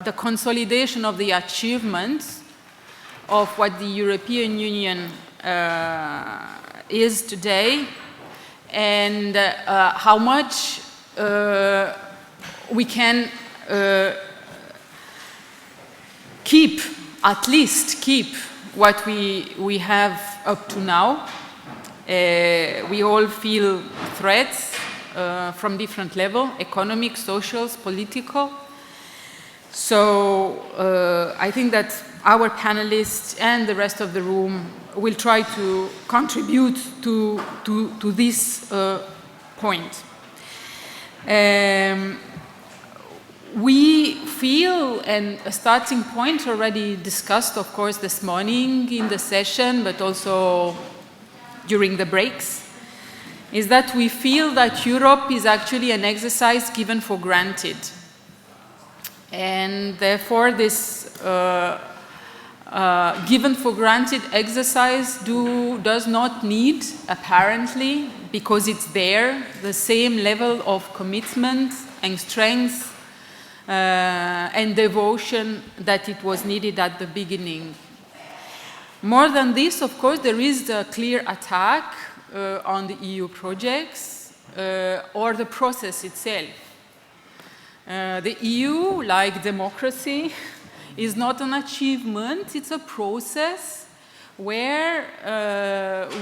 the consolidation of the achievements of what the European Union is today, and how much we can at least keep what we have up to now. We all feel threats from different levels, economic, social, political. So I think that our panelists and the rest of the room will try to contribute to this point. We feel, and a starting point already discussed, of course, this morning in the session, but also during the breaks, is that we feel that Europe is actually an exercise given for granted. And therefore, this given for granted exercise does not need, apparently, because it's there, the same level of commitment and strength and devotion that it was needed at the beginning. More than this, of course, there is a clear attack on the EU projects or the process itself. The EU, like democracy, is not an achievement, it's a process where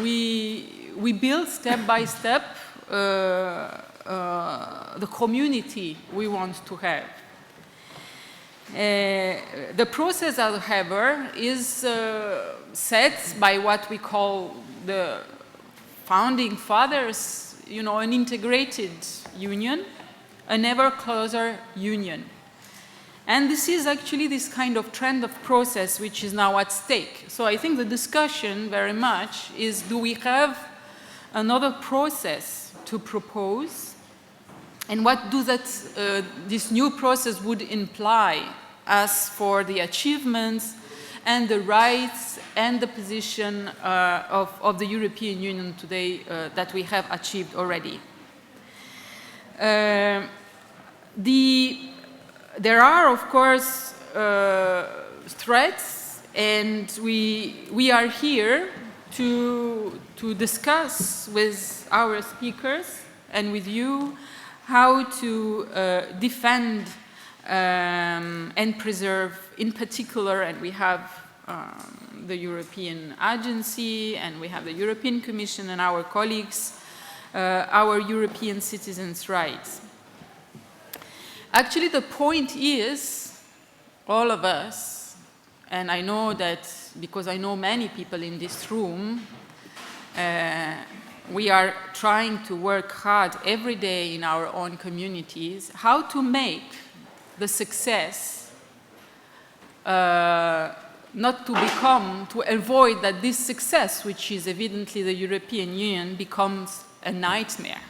we build step by step the community we want to have. The process, however, is set by what we call the founding fathers, an integrated union, an ever closer union. And this is actually this kind of trend of process which is now at stake. So I think the discussion very much is, do we have another process to propose? And what do this new process would imply as for the achievements and the rights and the position of the European Union today that we have achieved already? There are, of course, threats, and we are here to discuss with our speakers and with you how to defend and preserve, in particular, and we have the European Agency, and we have the European Commission and our colleagues, our European citizens' rights. Actually, the point is, all of us, and I know that because I know many people in this room, we are trying to work hard every day in our own communities, how to make the success not to avoid that this success, which is evidently the European Union, becomes a nightmare.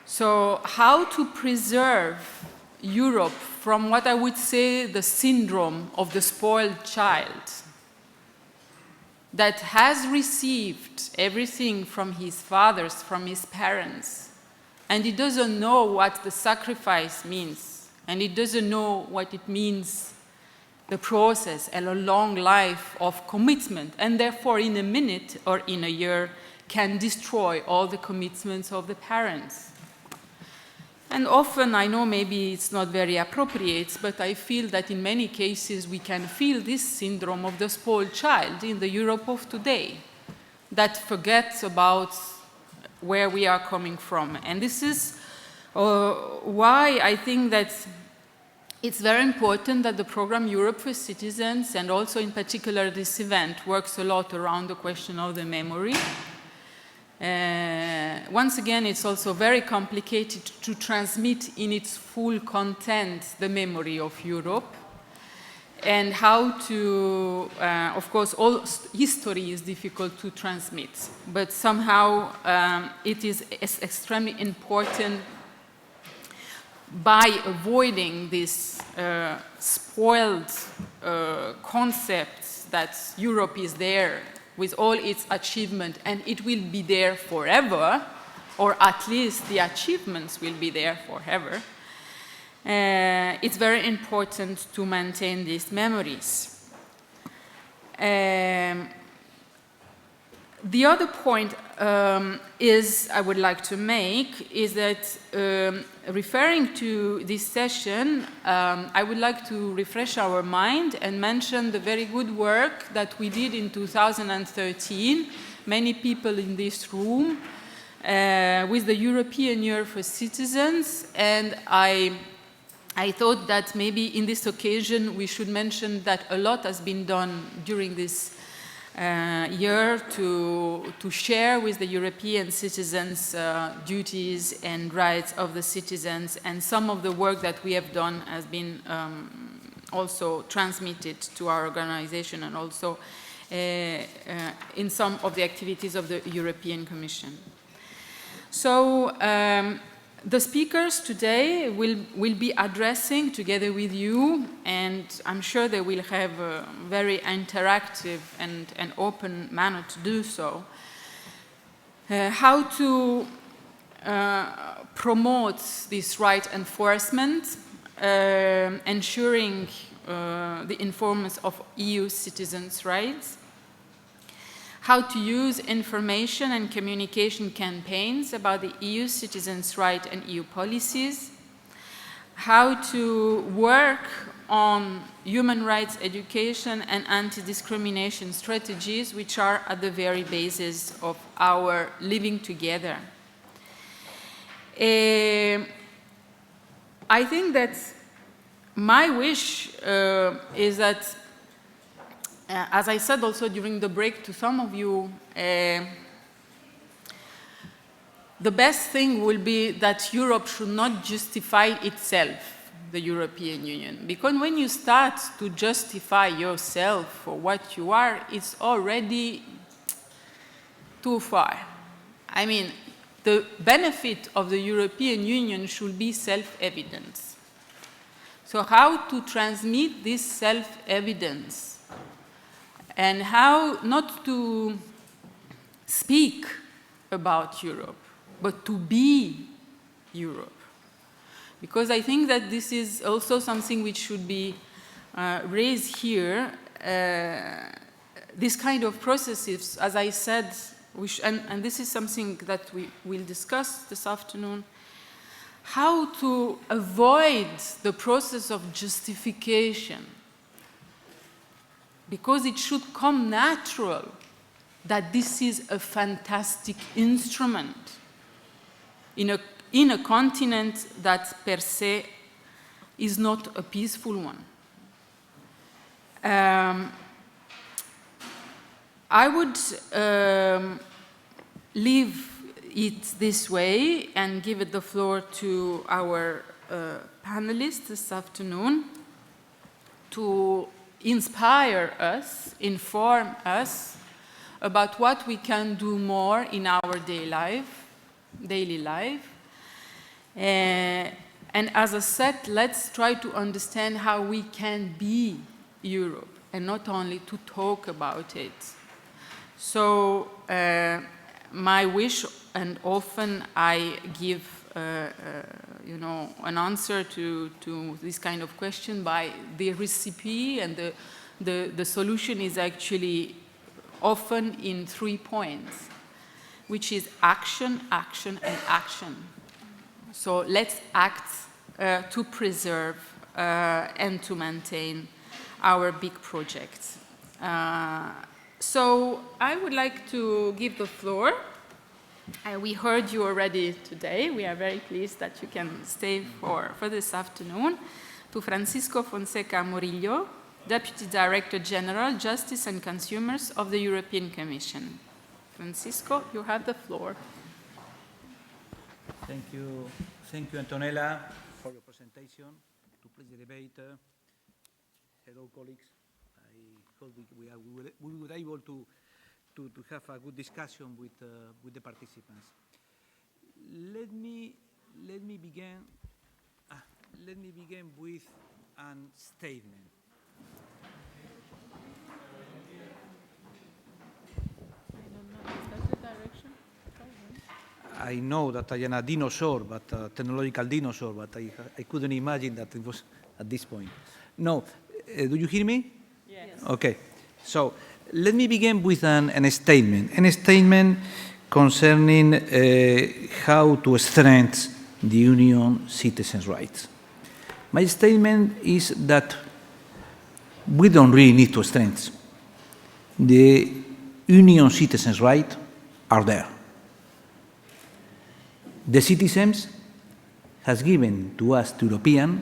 So how to preserve Europe from what I would say the syndrome of the spoiled child that has received everything from his fathers, from his parents, and he doesn't know what the sacrifice means, and he doesn't know what it means, the process and a long life of commitment, and therefore in a minute or in a year can destroy all the commitments of the parents. And often, I know maybe it's not very appropriate, but I feel that in many cases we can feel this syndrome of the spoiled child in the Europe of today that forgets about where we are coming from. And this is why I think that it's very important that the program Europe for Citizens, and also in particular this event, works a lot around the question of the memory. Once again, it's also very complicated to transmit in its full content the memory of Europe, and how to, of course, all history is difficult to transmit, but somehow it is extremely important by avoiding this spoiled concept that Europe is there with all its achievement, and it will be there forever, or at least the achievements will be there forever. it's very important to maintain these memories. The other point I would like to make is that referring to this session, I would like to refresh our mind and mention the very good work that we did in 2013, many people in this room, with the European Year for Citizens, and I thought that maybe in this occasion we should mention that a lot has been done during this year to share with the European citizens duties and rights of the citizens, and some of the work that we have done has been also transmitted to our organization and also in some of the activities of the European Commission. So the speakers today will be addressing together with you, and I'm sure they will have a very interactive and open manner to do so, how to promote this right enforcement, ensuring the enforcement of EU citizens' rights, how to use information and communication campaigns about the EU citizens' rights and EU policies, how to work on human rights education and anti-discrimination strategies, which are at the very basis of our living together. I think that my wish is that, as I said also during the break to some of you, the best thing will be that Europe should not justify itself, the European Union. Because when you start to justify yourself for what you are, it's already too far. I mean, the benefit of the European Union should be self-evident. So how to transmit this self-evidence and how not to speak about Europe, but to be Europe. Because I think that this is also something which should be raised here. This kind of processes, as I said, and this is something that we will discuss this afternoon, how to avoid the process of justification, because it should come natural that this is a fantastic instrument in a continent that per se is not a peaceful one. I would leave it this way and give it the floor to our panelists this afternoon to inspire us, inform us about what we can do more in our daily life. And as I said, let's try to understand how we can be Europe and not only to talk about it. So my wish, and often I give an answer to this kind of question by the recipe, and the solution is actually often in 3 points, which is action, action, and action. So let's act to preserve and to maintain our big projects. So I would like to give the floor. We heard you already today. We are very pleased that you can stay for this afternoon. To Francisco Fonseca Murillo, Deputy Director General, Justice and Consumers of the European Commission. Francisco, you have the floor. Thank you, Antonella, for your presentation. To please the debate. Hello, colleagues. I hope we were able to have a good discussion with the participants. Let me begin with a statement. I know that I am a dinosaur, but a technological dinosaur, but I couldn't imagine that it was at this point. No, do you hear me? Yes. Okay, so let me begin with a statement concerning how to strengthen the Union citizens' rights. My statement is that we don't really need to strengthen. The Union citizens' rights are there. The citizens has given to us, to Europeans,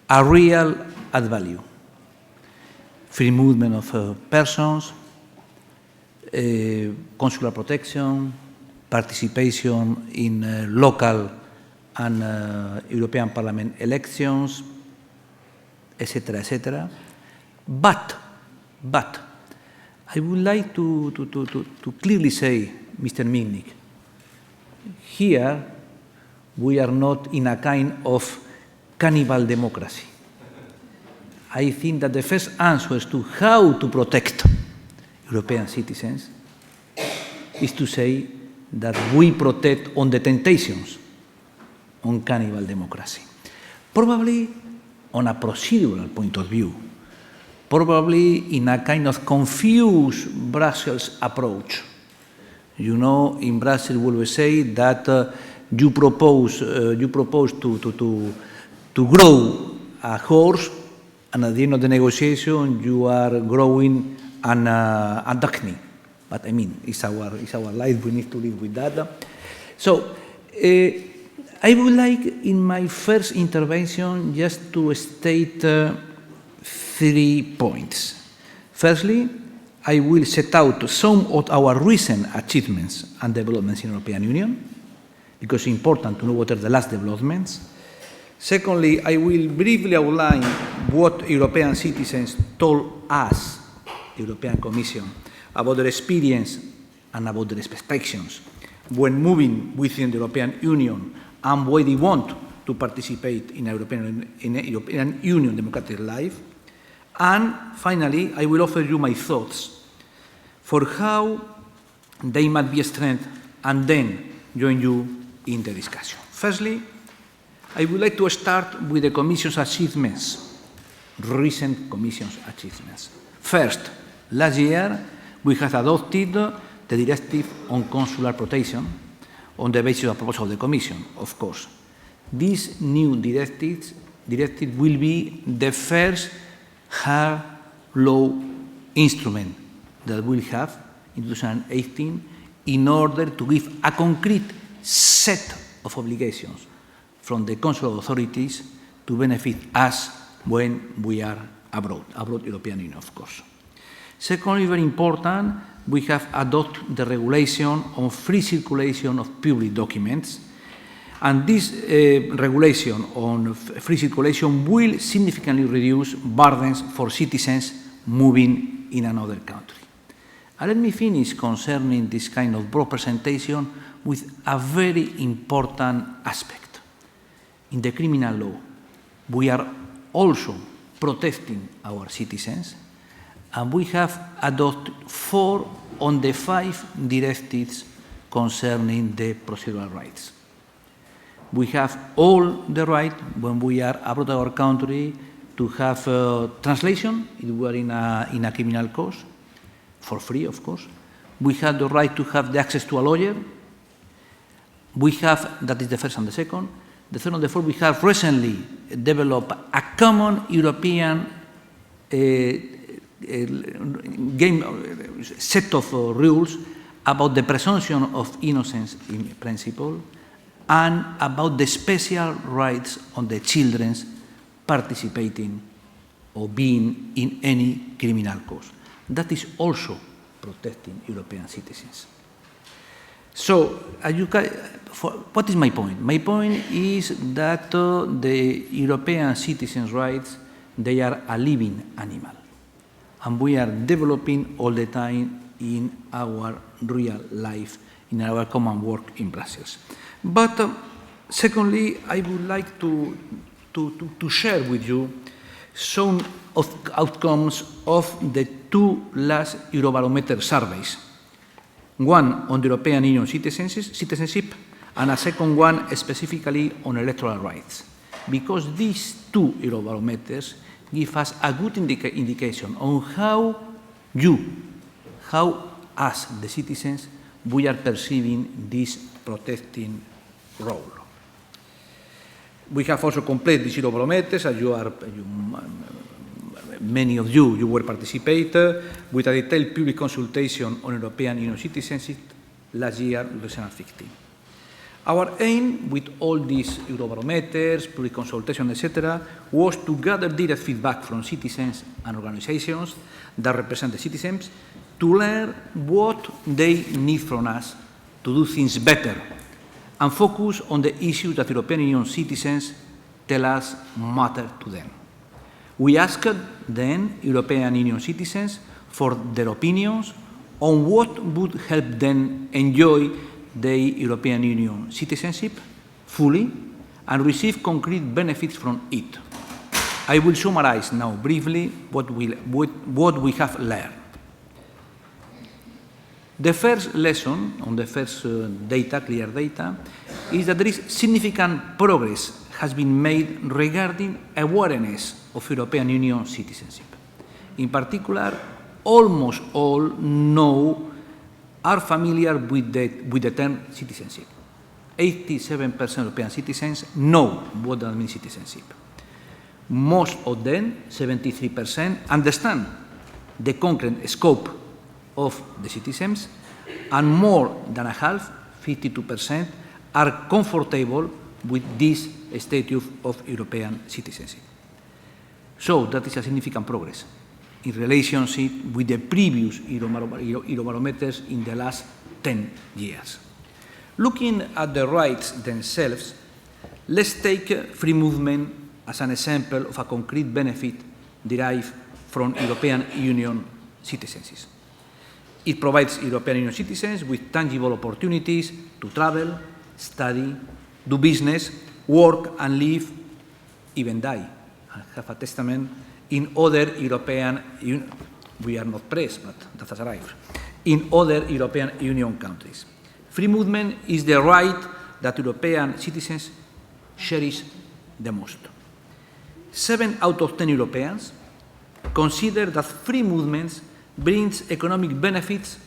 a real add value. Free movement of persons, consular protection, participation in local and European Parliament elections, etc., etc. But I would like to clearly say, Mr. Minnick, here we are not in a kind of cannibal democracy. I think that the first answer as to how to protect European citizens is to say that we protect on the temptations on cannibal democracy. Probably on a procedural point of view, probably in a kind of confused Brussels approach. You know, in Brussels we will say that you propose to grow a horse, and at the end of the negotiation you are growing a duckling. But I mean, it's our life, we need to live with that. So I would like in my first intervention just to state 3 points. Firstly, I will set out some of our recent achievements and developments in the European Union, because it's important to know what are the last developments. Secondly, I will briefly outline what European citizens told us, the European Commission, about their experience and about their expectations when moving within the European Union and why they want to participate in European Union democratic life. And finally, I will offer you my thoughts for how they might be strengthened and then join you in the discussion. Firstly, I would like to start with the Commission's achievements, recent Commission's achievements. First, last year, we have adopted the Directive on Consular Protection on the basis of a proposal of the Commission, of course. This new directive will be the first hard law instrument that we'll have in 2018 in order to give a concrete set of obligations from the consular authorities to benefit us when we are abroad European Union, of course. Secondly, very important, we have adopted the regulation on free circulation of public documents, and this regulation on free circulation will significantly reduce burdens for citizens moving in another country. And let me finish concerning this kind of broad presentation with a very important aspect. In the criminal law, we are also protecting our citizens, and we have adopted 4 on the 5 directives concerning the procedural rights. We have all the right, when we are abroad our country, to have translation if we are in a criminal cause, for free, of course. We have the right to have the access to a lawyer. We have, that is the first and the second. The third and the fourth, we have recently developed a common European set of rules about the presumption of innocence in principle and about the special rights of the children participating or being in any criminal cause. That is also protecting European citizens. So, what is my point? My point is that the European citizens' rights, they are a living animal. And we are developing all the time in our real life, in our common work in Brussels. But secondly, I would like to share with you some of outcomes of the 2 last Eurobarometer surveys. one on the European Union citizenship, and a second one specifically on electoral rights, because these two Eurobarometers give us a good indication on how us, the citizens, we are perceiving this protecting role. We have also completed these Eurobarometers, as many of you will participate with a detailed public consultation on European Union citizenship last year, 2015. Our aim with all these Eurobarometers, public consultation, etc., was to gather direct feedback from citizens and organizations that represent the citizens to learn what they need from us to do things better and focus on the issues that European Union citizens tell us matter to them. We asked then European Union citizens for their opinions on what would help them enjoy the European Union citizenship fully and receive concrete benefits from it. I will summarize now briefly what we have learned. The first lesson on the first data, clear data, is that there is significant progress has been made regarding awareness of European Union citizenship. In particular, almost all are familiar with the term citizenship. 87% of European citizens know what that means citizenship. Most of them, 73%, understand the concrete scope of the citizens, and more than a half, 52%, are comfortable with this status of European citizenship. So that is a significant progress in relationship with the previous Eurobarometers in the last 10 years. Looking at the rights themselves, let's take free movement as an example of a concrete benefit derived from European Union citizenship. It provides European Union citizens with tangible opportunities to travel, study, do business, work and live, even die. I have a testament in other European Union, we are not pressed, but that has arrived, in other European Union countries. Free movement is the right that European citizens cherish the most. 7 out of 10 Europeans consider that free movements brings economic benefits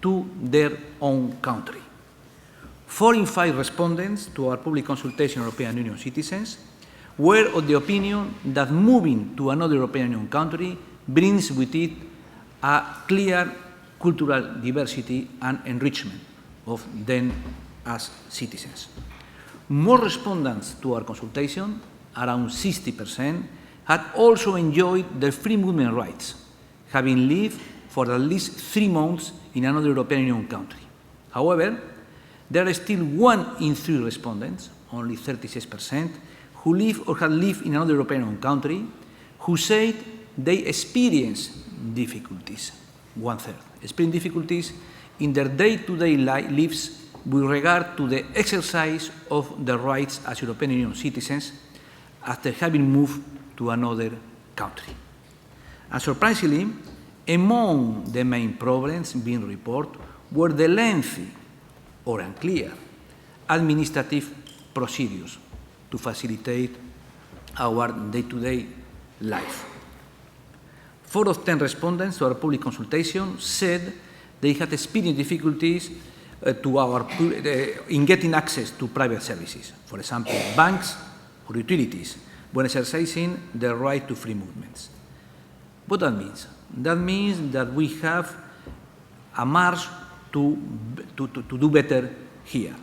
to their own country. 4 in 5 respondents to our public consultation on European Union citizens were of the opinion that moving to another European Union country brings with it a clear cultural diversity and enrichment of them as citizens. More respondents to our consultation, around 60%, had also enjoyed their free movement rights, having lived for at least 3 months in another European Union country. However, there are still 1 in 3 respondents, only 36%, who live or had lived in another European Union country, who said they experienced difficulties, 1/3, experienced difficulties in their day-to-day lives with regard to the exercise of their rights as European Union citizens after having moved to another country. And surprisingly, among the main problems being reported were the lengthy or unclear administrative procedures to facilitate our day-to-day life. 4 of 10 respondents to our public consultation said they had experienced difficulties in getting access to private services, for example, banks or utilities, when exercising their right to free movements. What that means? That means that we have a march to do better here.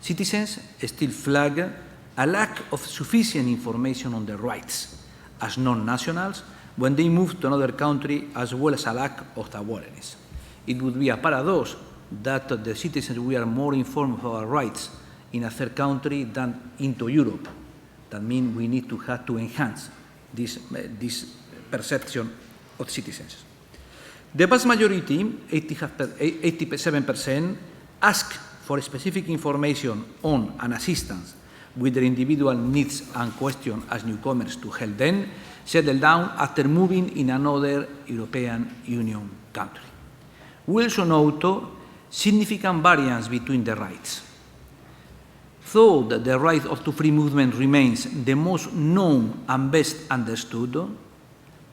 Citizens still flag a lack of sufficient information on their rights as non-nationals when they move to another country, as well as a lack of awareness. It would be a paradox that the citizens we are more informed of our rights in a third country than into Europe. That means we need to have to enhance this perception of citizens. The vast majority, 87%, ask for specific information on and assistance with their individual needs and questions as newcomers to help them settle down after moving in another European Union country. We also note significant variance between the rights. Though the right to free movement remains the most known and best understood,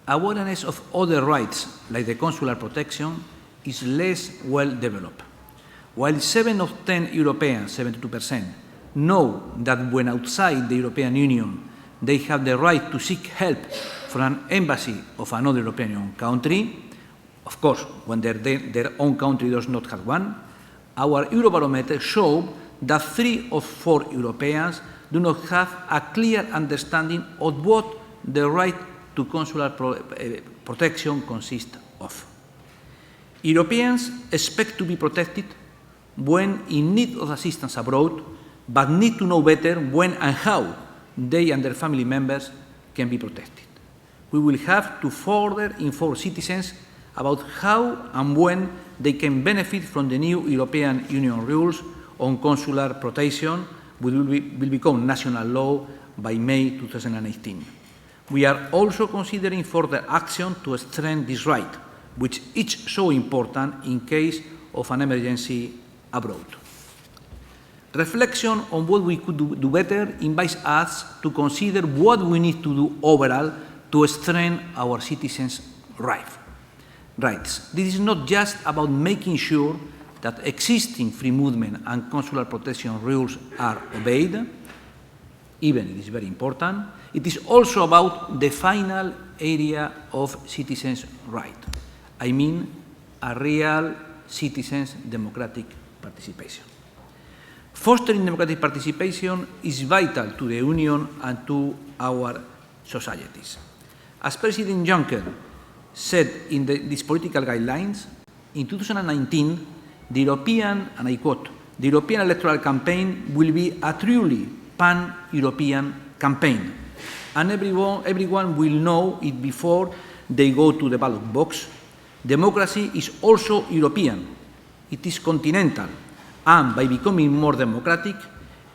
awareness of other rights, like the consular protection, is less well developed. While 7 of 10 Europeans, 72%, know that when outside the European Union they have the right to seek help from an embassy of another European Union country, of course, when their own country does not have one, our Eurobarometer showed that 3 of 4 Europeans do not have a clear understanding of what the right to consular protection consists of. Europeans expect to be protected when in need of assistance abroad, but need to know better when and how they and their family members can be protected. We will have to further inform citizens about how and when they can benefit from the new European Union rules on consular protection, which will become national law by May 2018. We are also considering further action to strengthen this right, which is so important in case of an emergency abroad. Reflection on what we could do better invites us to consider what we need to do overall to strengthen our citizens' rights. This is not just about making sure that existing free movement and consular protection rules are obeyed, even it is very important. It is also about the final area of citizens' rights. I mean, a real citizens' democratic participation. Fostering democratic participation is vital to the Union and to our societies. As President Juncker said in these political guidelines, in 2019, the European, and I quote, the European electoral campaign will be a truly pan-European campaign, and everyone will know it before they go to the ballot box. Democracy is also European. It is continental, and by becoming more democratic,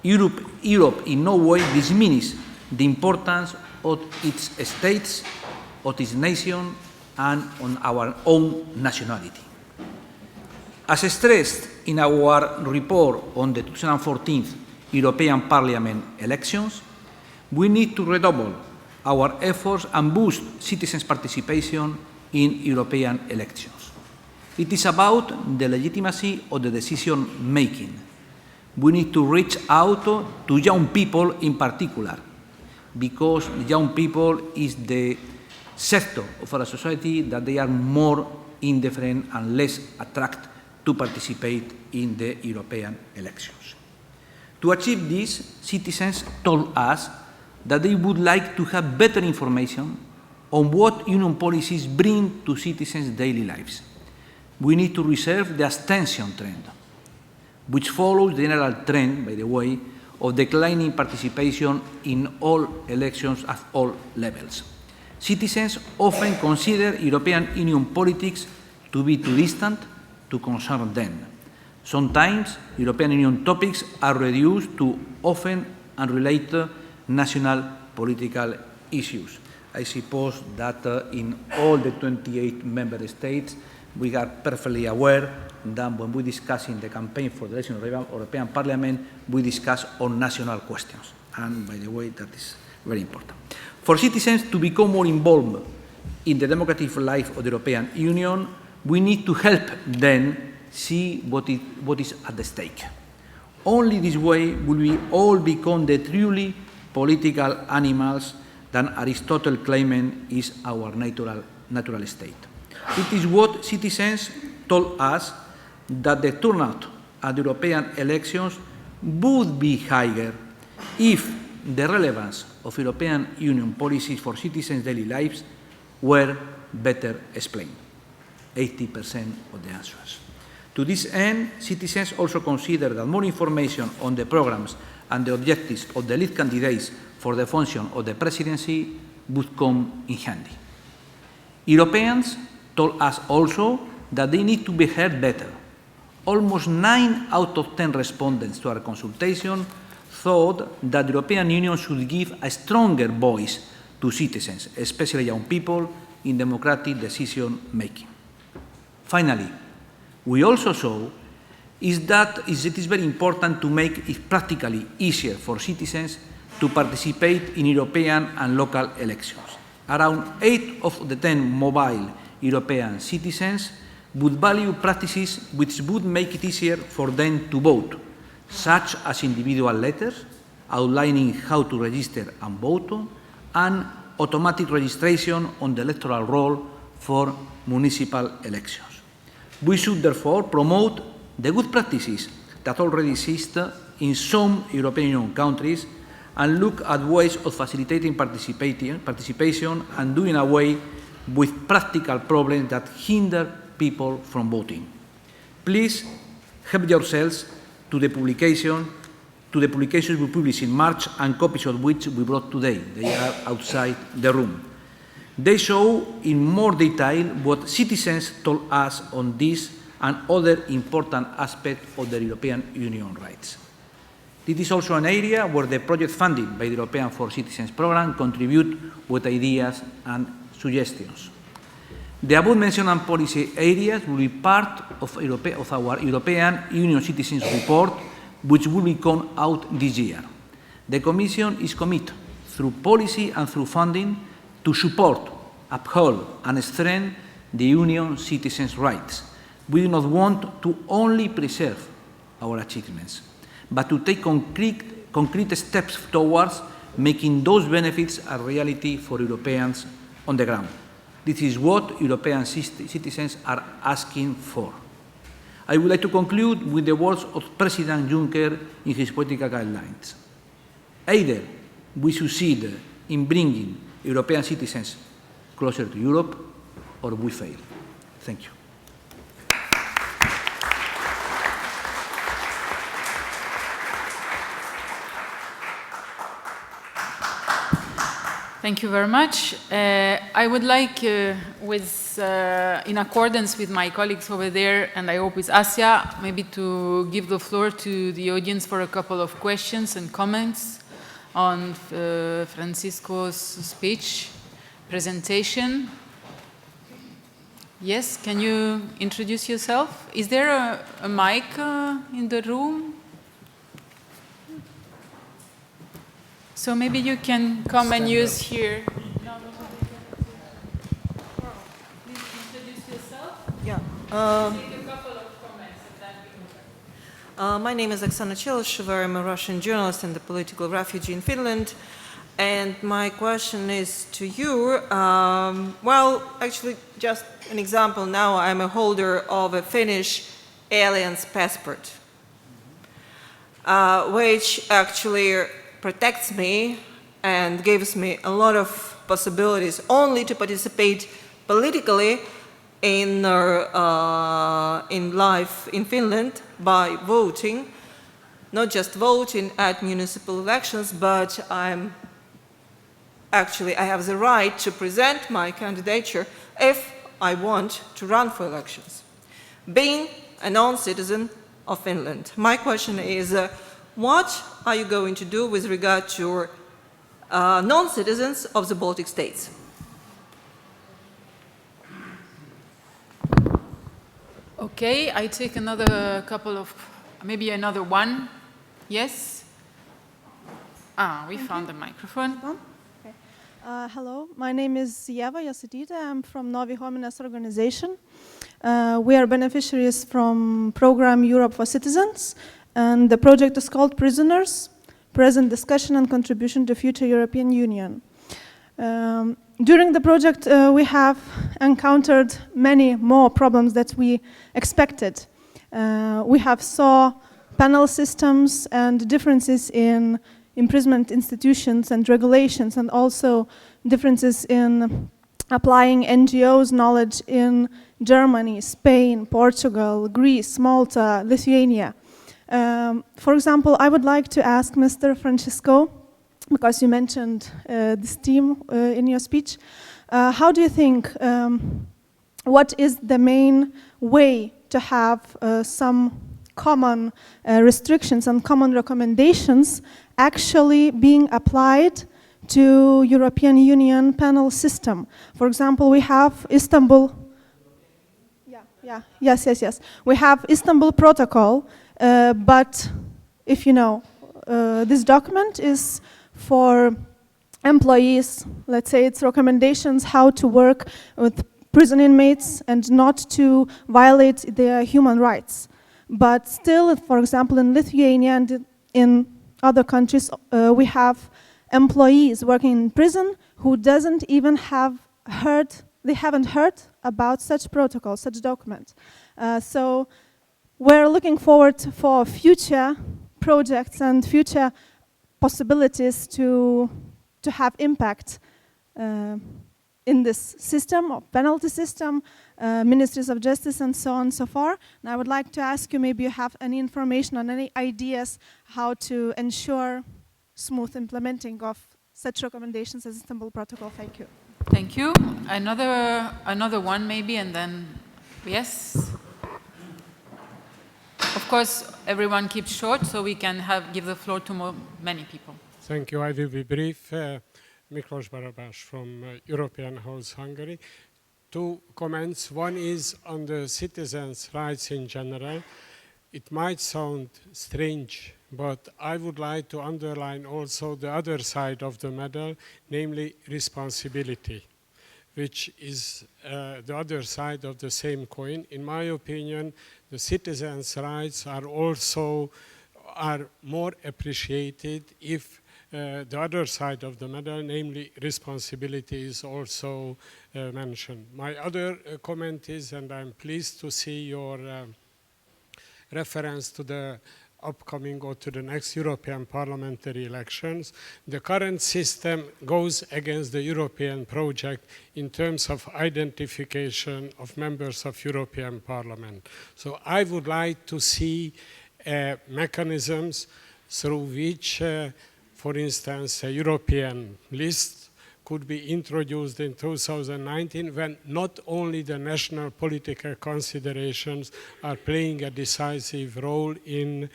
Europe in no way diminishes the importance of its states, of its nation, and on our own nationality. As stressed in our report on the 2014 European Parliament elections, we need to redouble our efforts and boost citizens' participation in European elections. It is about the legitimacy of the decision-making. We need to reach out to young people in particular, because young people is the sector of our society that they are more indifferent and less attracted to participate in the European elections. To achieve this, citizens told us that they would like to have better information on what Union policies bring to citizens' daily lives. We need to reserve the abstention trend, which follows the general trend, by the way, of declining participation in all elections at all levels. Citizens often consider European Union politics to be too distant to concern them. Sometimes European Union topics are reduced to often unrelated national political issues. I suppose that in all the 28 member states, we are perfectly aware that when we discuss in the campaign for the election of the European Parliament, we discuss on national questions. And by the way, that is very important. For citizens to become more involved in the democratic life of the European Union, we need to help them see what is at the stake. Only this way will we all become the truly political animals that Aristotle claimed is our natural state. It is what citizens told us, that the turnout at European elections would be higher if the relevance of European Union policies for citizens' daily lives were better explained. 80% of the answers. To this end, citizens also consider that more information on the programs and the objectives of the lead candidates for the function of the presidency would come in handy. Europeans told us also that they need to be heard better. Almost 9 out of 10 respondents to our consultation thought that the European Union should give a stronger voice to citizens, especially young people, in democratic decision-making. Finally, we also saw is that it is very important to make it practically easier for citizens to participate in European and local elections. Around 8 of the 10 mobile European citizens would value practices which would make it easier for them to vote, such as individual letters outlining how to register and vote, and automatic registration on the electoral roll for municipal elections. We should therefore promote the good practices that already exist in some European Union countries and look at ways of facilitating participation and doing away with practical problems that hinder people from voting. Please help yourselves to the publications we published in March and copies of which we brought today. They are outside the room. They show in more detail what citizens told us on this and other important aspects of the European Union rights. This is also an area where the project funded by the European for Citizens program contribute with ideas and suggestions. The above-mentioned policy areas will be part of our European Union Citizens Report, which will come out this year. The Commission is committed, through policy and through funding, to support, uphold, and strengthen the Union citizens' rights. We do not want to only preserve our achievements, but to take concrete steps towards making those benefits a reality for Europeans on the ground. This is what European citizens are asking for. I would like to conclude with the words of President Juncker in his political guidelines. Either we succeed in bringing European citizens closer to Europe, or we fail. Thank you. Thank you very much. I would like, in accordance with my colleagues over there, and I hope with Asia, maybe to give the floor to the audience for a couple of questions and comments on Francisco's speech, presentation. Yes, can you introduce yourself? Is there a mic in the room? So maybe you can come and use here. Please introduce yourself. Yeah. Take a couple of comments and then My name is Oksana Chelisheva. I'm a Russian journalist and a political refugee in Finland. And my question is to you. Well, actually, just an example. Now I'm a holder of a Finnish alien's passport, which actually protects me and gives me a lot of possibilities only to participate politically in life in Finland by voting, not just voting at municipal elections, but I have the right to present my candidature if I want to run for elections, being a non-citizen of Finland. My question is, what are you going to do with regard to non-citizens of the Baltic states? Okay, I take another couple of, maybe another one. Yes? We found the microphone. Okay. Hello, my name is Yeva Yasidita. I'm from Novi Homines organization. We are beneficiaries from program Europe for Citizens, and the project is called Prisoners, Present Discussion and Contribution to Future European Union. During the project, we have encountered many more problems that we expected. We have saw panel systems and differences in imprisonment institutions and regulations, and also differences in applying NGOs' knowledge in Germany, Spain, Portugal, Greece, Malta, Lithuania. For example, I would like to ask Mr. Francisco, because you mentioned this theme in your speech, how do you think, what is the main way to have some common restrictions and common recommendations actually being applied to European Union panel system? For example, we have Istanbul. Yeah, yes. We have Istanbul Protocol, but if you know, this document is for employees. Let's say it's recommendations how to work with prison inmates and not to violate their human rights. But still, for example, in Lithuania and in other countries, we have employees working in prison who doesn't even haven't heard about such protocol, such document. So we're looking forward for future projects and future possibilities to have impact in this system, or penalty system, ministries of justice, and so on and so forth. And I would like to ask you, maybe you have any information on any ideas how to ensure smooth implementing of such recommendations as Istanbul Protocol. Thank you. Thank you. Another one maybe, and then, yes. Of course, everyone keeps short, so we can give the floor to many people. Thank you. I will be brief. Miklos Barabás from European House Hungary. Two comments. One is on the citizens' rights in general. It might sound strange, but I would like to underline also the other side of the medal, namely responsibility, which is the other side of the same coin. In my opinion, the citizens' rights are more appreciated if the other side of the medal, namely responsibility, is also mentioned. My other comment is, and I'm pleased to see your reference to the upcoming or to the next European parliamentary elections. The current system goes against the European project in terms of identification of members of European Parliament. So I would like to see mechanisms through which for instance, a European list could be introduced in 2019 when not only the national political considerations are playing a decisive role in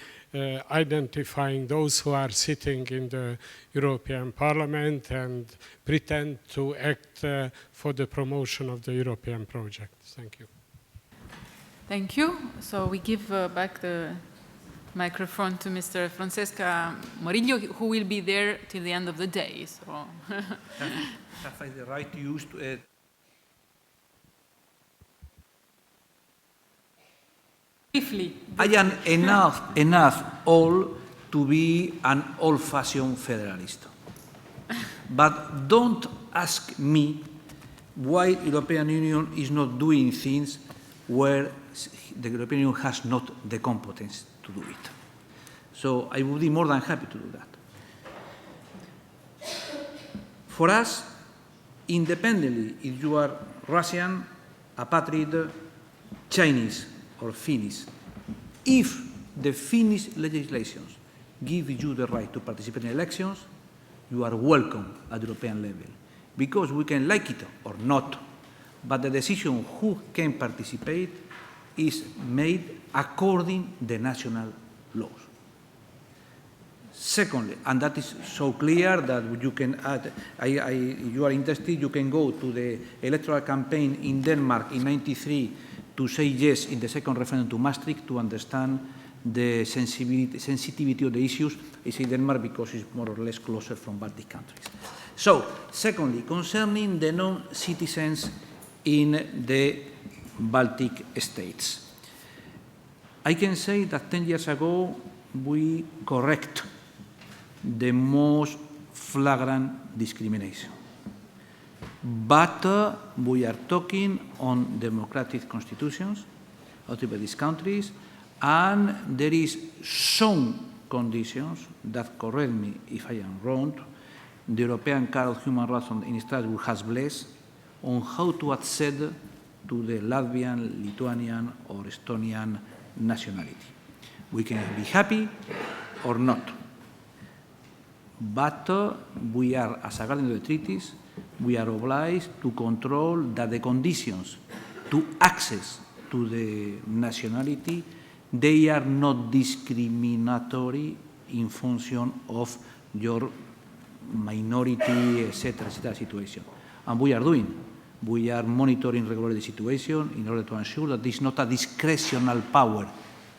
identifying those who are sitting in the European Parliament and pretend to act for the promotion of the European project. Thank you. Thank you. So we give back the microphone to Mr. Francesca Morillo, who will be there till the end of the day. So. Have I the right to use briefly? I am enough old to be an old-fashioned federalist. But don't ask me why the European Union is not doing things where the European Union has not the competence to do it. So I would be more than happy to do that. For us, independently, if you are Russian, apatrid, Chinese, or Finnish, if the Finnish legislations give you the right to participate in elections, you are welcome at European level, because we can like it or not, but the decision who can participate is made according to the national laws. Secondly, and that is so clear that you can add, if you are interested, you can go to the electoral campaign in Denmark in '93 to say yes in the second referendum to Maastricht to understand the sensitivity of the issues. I say Denmark because it's more or less closer from Baltic countries. So, secondly, concerning the non-citizens in the Baltic states, I can say that 10 years ago we correct the most flagrant discrimination. But we are talking on democratic constitutions of these countries, and there is some conditions that, correct me if I am wrong, the European Court of Human Rights in Strasbourg has blessed on how to accede to the Latvian, Lithuanian, or Estonian nationality. We can be happy or not. But we are, as a guardian of the treaties, we are obliged to control that the conditions to access to the nationality, they are not discriminatory in function of your minority, etc., situation. And we are doing. We are monitoring regularly the situation in order to ensure that this is not a discretional power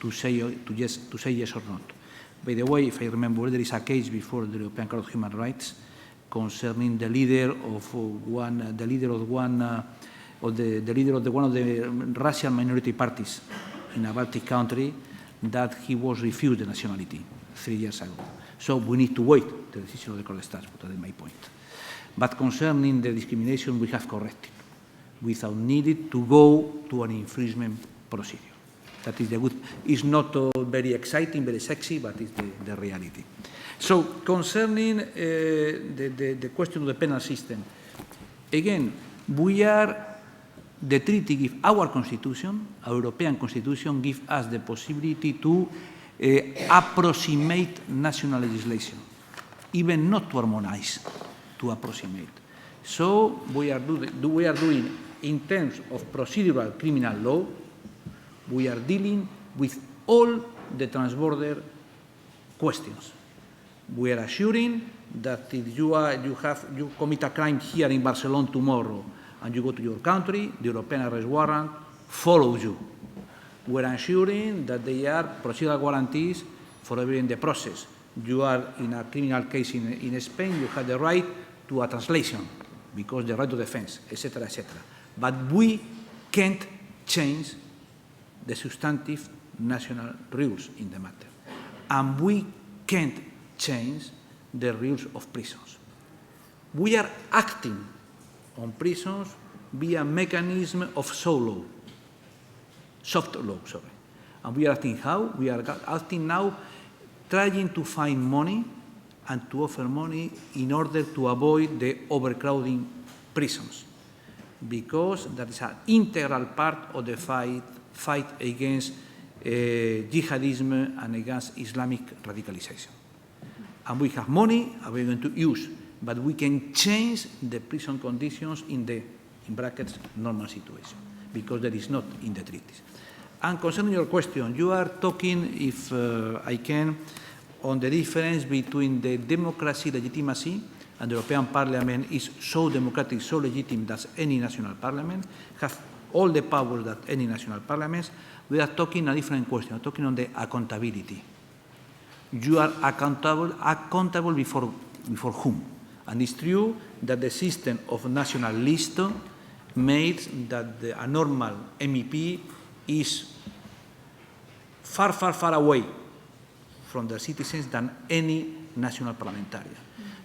to say yes or not. By the way, if I remember, there is a case before the European Court of Human Rights concerning the leader of one of the racial minority parties in a Baltic country, that he was refused the nationality 3 years ago. So we need to wait the decision of the Court of Strasbourg, that is my point. But concerning the discrimination, we have corrected without needing to go to an infringement procedure. That is the good. It's not very exciting, very sexy, but it's the reality. So concerning the question of the penal system, again, the treaty gives our constitution, our European constitution, gives us the possibility to approximate national legislation, even not to harmonize, to approximate. So we are doing, in terms of procedural criminal law, we are dealing with all the transborder questions. We are assuring that if you commit a crime here in Barcelona tomorrow and you go to your country, the European arrest warrant follows you. We are ensuring that there are procedural guarantees for everyone in the process. You are in a criminal case in Spain, you have the right to a translation because the right to defense, etc., etc. But we can't change the substantive national rules in the matter. And we can't change the rules of prisons. We are acting on prisons via mechanism of soft law, And we are acting how? We are acting now trying to find money and to offer money in order to avoid the overcrowding prisons, because that is an integral part of the fight against jihadism and against Islamic radicalization. And we have money, and we're going to use, but we can change the prison conditions in the, in brackets, normal situation, because that is not in the treaties. And concerning your question, you are talking, if I can, on the difference between the democracy legitimacy, and the European Parliament is so democratic, so legitimate that any national parliament, have all the powers that any national parliament. We are talking a different question, we are talking on the accountability. You are accountable before whom? And it's true that the system of national list makes that a normal MEP is far, far, far away from the citizens than any national parliamentarian.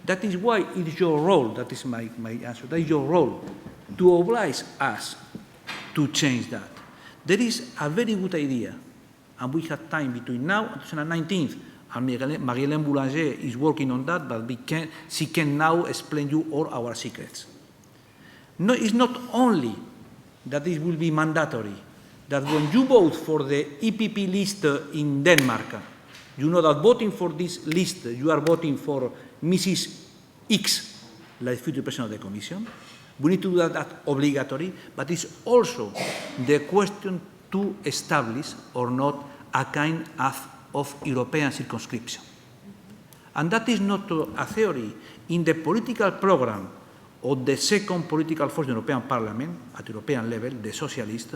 That is why it is your role, that is my answer, that is your role, to oblige us to change that. There is a very good idea, and we have time between now and 2019, and Marie-Hélène Boulanger is working on that, but she can now explain you all our secrets. No, it's not only that this will be mandatory, that when you vote for the EPP list in Denmark, you know that voting for this list, you are voting for Mrs. X, like future president of the Commission. We need to do that obligatory, but it's also the question to establish or not a kind of European circumscription. And that is not a theory. In the political program of the second political force in the European Parliament, at European level, the Socialists,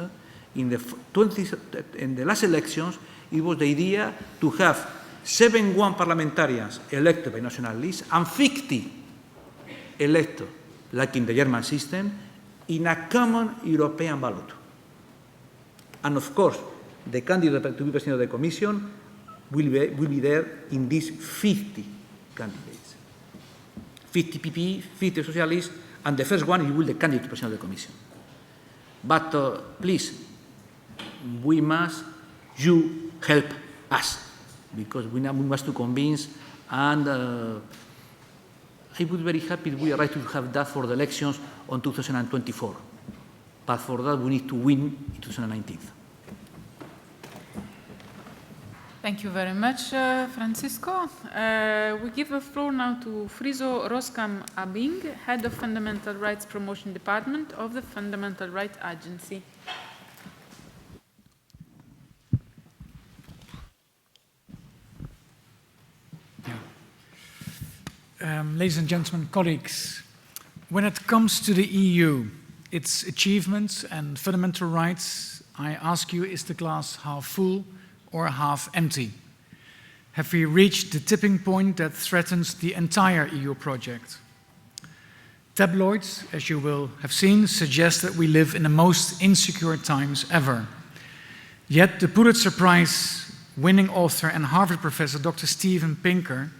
in the last elections, it was the idea to have 71 parliamentarians elected by national lists and 50 elected, like in the German system, in a common European ballot. And of course, the candidate to be president of the Commission will be there in these 50 candidates. 50 PP, 50 Socialists, and the first one will be the candidate to president of the Commission. But please, you help us, because we must to convince, and I would be very happy if we are right to have that for the elections on 2024. But for that, we need to win in 2019. Thank you very much, Francisco. We give the floor now to Friso Roskam Abing, Head of Fundamental Rights Promotion Department of the Fundamental Rights Agency. Ladies and gentlemen, colleagues, when it comes to the EU, its achievements and fundamental rights, I ask you, is the glass half full or half empty? Have we reached the tipping point that threatens the entire EU project? Tabloids, as you will have seen, suggest that we live in the most insecure times ever. Yet the Pulitzer Prize-winning author and Harvard professor Dr. Steven Pinker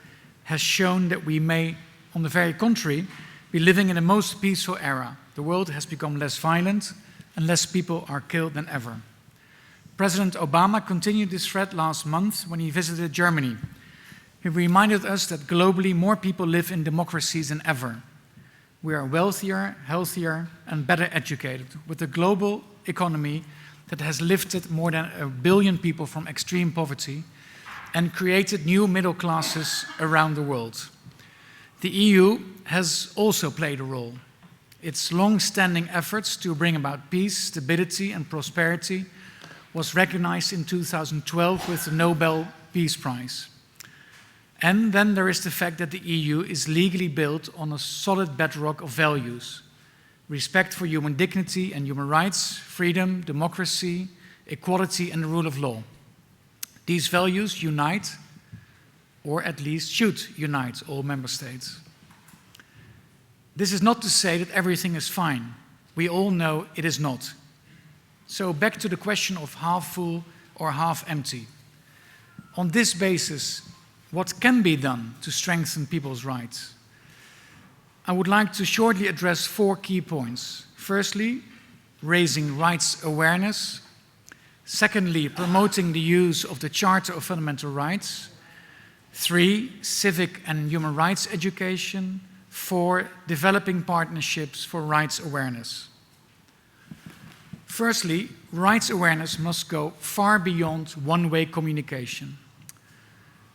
has shown that we may, on the very contrary, be living in the most peaceful era. The world has become less violent and less people are killed than ever. President Obama continued this thread last month when he visited Germany. He reminded us that globally more people live in democracies than ever. We are wealthier, healthier, and better educated, with a global economy that has lifted more than 1 billion people from extreme poverty and created new middle classes around the world. The EU has also played a role. Its long-standing efforts to bring about peace, stability, and prosperity was recognized in 2012 with the Nobel Peace Prize. And then there is the fact that the EU is legally built on a solid bedrock of values: respect for human dignity and human rights, freedom, democracy, equality, and the rule of law. These values unite, or at least should unite, all member states. This is not to say that everything is fine. We all know it is not. So back to the question of half full or half empty. On this basis, what can be done to strengthen people's rights? I would like to shortly address 4 key points. Firstly, raising rights awareness. Secondly, promoting the use of the Charter of Fundamental Rights. 3, civic and human rights education. 4, developing partnerships for rights awareness. Firstly, rights awareness must go far beyond one-way communication.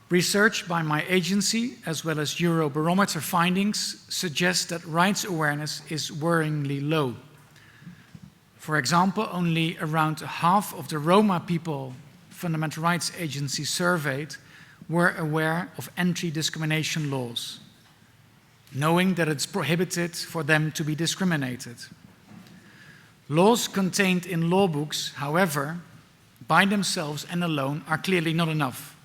Research by my agency, as well as Eurobarometer findings, suggest that rights awareness is worryingly low. For example, only around half of the Roma people Fundamental Rights Agency surveyed were aware of anti-discrimination laws, knowing that it's prohibited for them to be discriminated. Laws contained in law books, however, by themselves and alone are clearly not enough.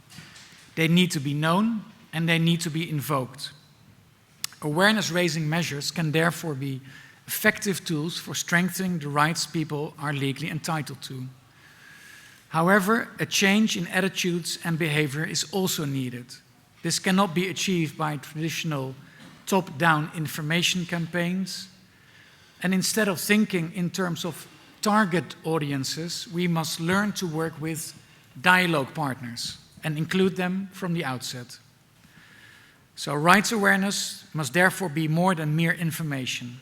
They need to be known and they need to be invoked. Awareness-raising measures can therefore be effective tools for strengthening the rights people are legally entitled to. However, a change in attitudes and behavior is also needed. This cannot be achieved by traditional top-down information campaigns. And instead of thinking in terms of target audiences, we must learn to work with dialogue partners and include them from the outset. So rights awareness must therefore be more than mere information.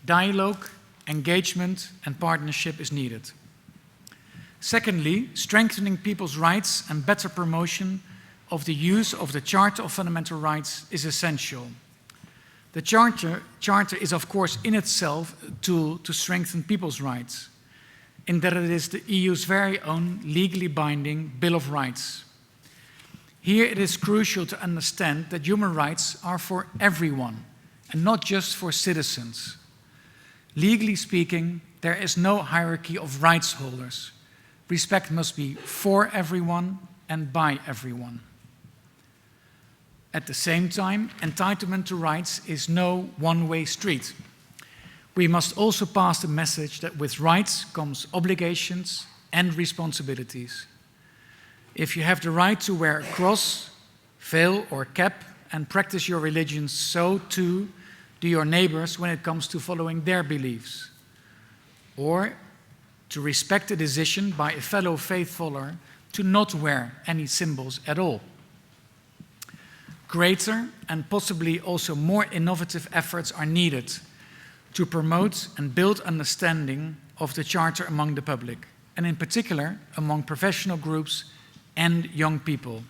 Dialogue, engagement, and partnership is needed. Secondly, strengthening people's rights and better promotion of the use of the Charter of Fundamental Rights is essential. The Charter is, of course, in itself a tool to strengthen people's rights, in that it is the EU's very own legally binding Bill of Rights. Here it is crucial to understand that human rights are for everyone, and not just for citizens. Legally speaking, there is no hierarchy of rights holders. Respect must be for everyone and by everyone. At the same time, entitlement to rights is no one-way street. We must also pass the message that with rights comes obligations and responsibilities. If you have the right to wear a cross, veil, or cap and practice your religion, so too do your neighbors when it comes to following their beliefs. Or to respect a decision by a fellow faith follower to not wear any symbols at all. Greater and possibly also more innovative efforts are needed to promote and build understanding of the Charter among the public, and in particular among professional groups and young people.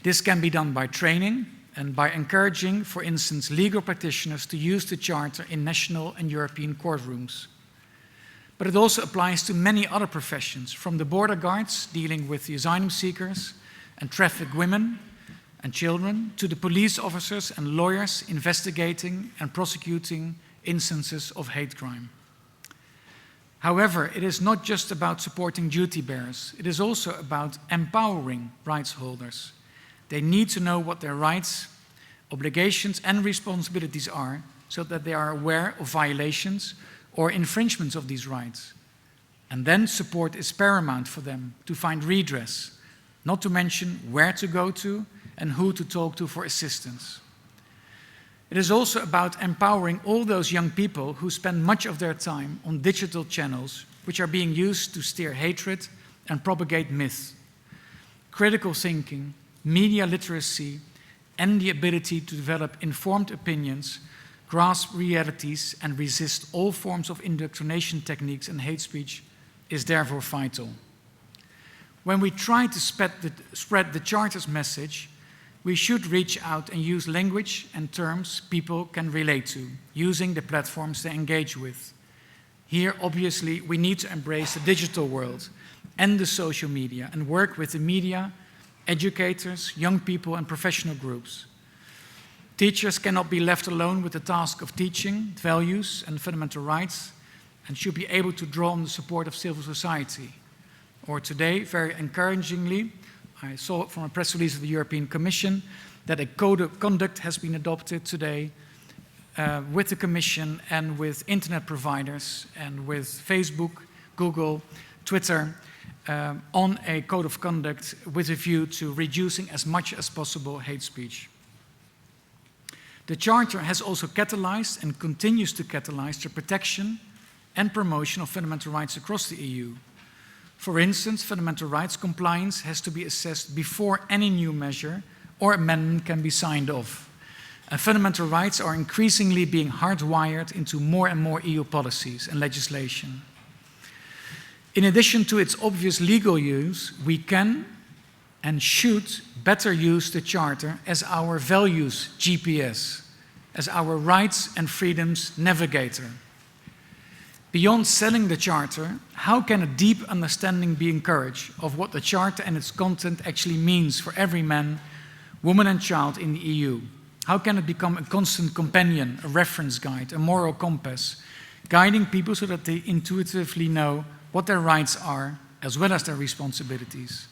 This can be done by training and by encouraging, for instance, legal practitioners to use the Charter in national and European courtrooms. But it also applies to many other professions, from the border guards dealing with the asylum seekers and trafficked women and children, to the police officers and lawyers investigating and prosecuting instances of hate crime. However, it is not just about supporting duty bearers, it is also about empowering rights holders. They need to know what their rights, obligations and responsibilities are so that they are aware of violations or infringements of these rights. And then support is paramount for them to find redress, not to mention where to go to and who to talk to for assistance. It is also about empowering all those young people who spend much of their time on digital channels which are being used to steer hatred and propagate myths. Critical thinking, media literacy, and the ability to develop informed opinions, grasp realities, and resist all forms of indoctrination techniques and hate speech is therefore vital. When we try to spread the Charter's message, we should reach out and use language and terms people can relate to, using the platforms they engage with. Here, obviously, we need to embrace the digital world and the social media and work with the media, educators, young people, and professional groups. Teachers cannot be left alone with the task of teaching values and fundamental rights and should be able to draw on the support of civil society. Or today, very encouragingly, I saw from a press release of the European Commission that a code of conduct has been adopted today with the Commission and with internet providers and with Facebook, Google, Twitter, on a code of conduct with a view to reducing as much as possible hate speech. The Charter has also catalyzed and continues to catalyze the protection and promotion of fundamental rights across the EU. For instance, fundamental rights compliance has to be assessed before any new measure or amendment can be signed off. And fundamental rights are increasingly being hardwired into more and more EU policies and legislation. In addition to its obvious legal use, we can and should better use the Charter as our values GPS, as our rights and freedoms navigator. Beyond selling the Charter, how can a deep understanding be encouraged of what the Charter and its content actually means for every man, woman and child in the EU? How can it become a constant companion, a reference guide, a moral compass, guiding people so that they intuitively know what their rights are as well as their responsibilities?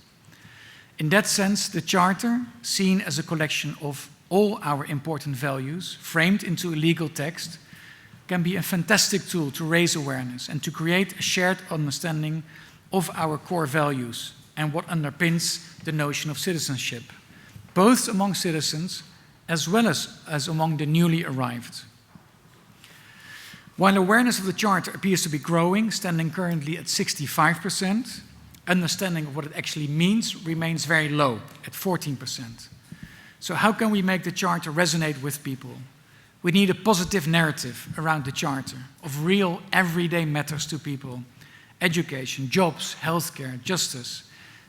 In that sense, the Charter, seen as a collection of all our important values, framed into a legal text, can be a fantastic tool to raise awareness and to create a shared understanding of our core values and what underpins the notion of citizenship, both among citizens as well as among the newly arrived. While awareness of the Charter appears to be growing, standing currently at 65%, understanding of what it actually means remains very low, at 14%. So how can we make the Charter resonate with people? We need a positive narrative around the Charter of real everyday matters to people: education, jobs, healthcare, justice,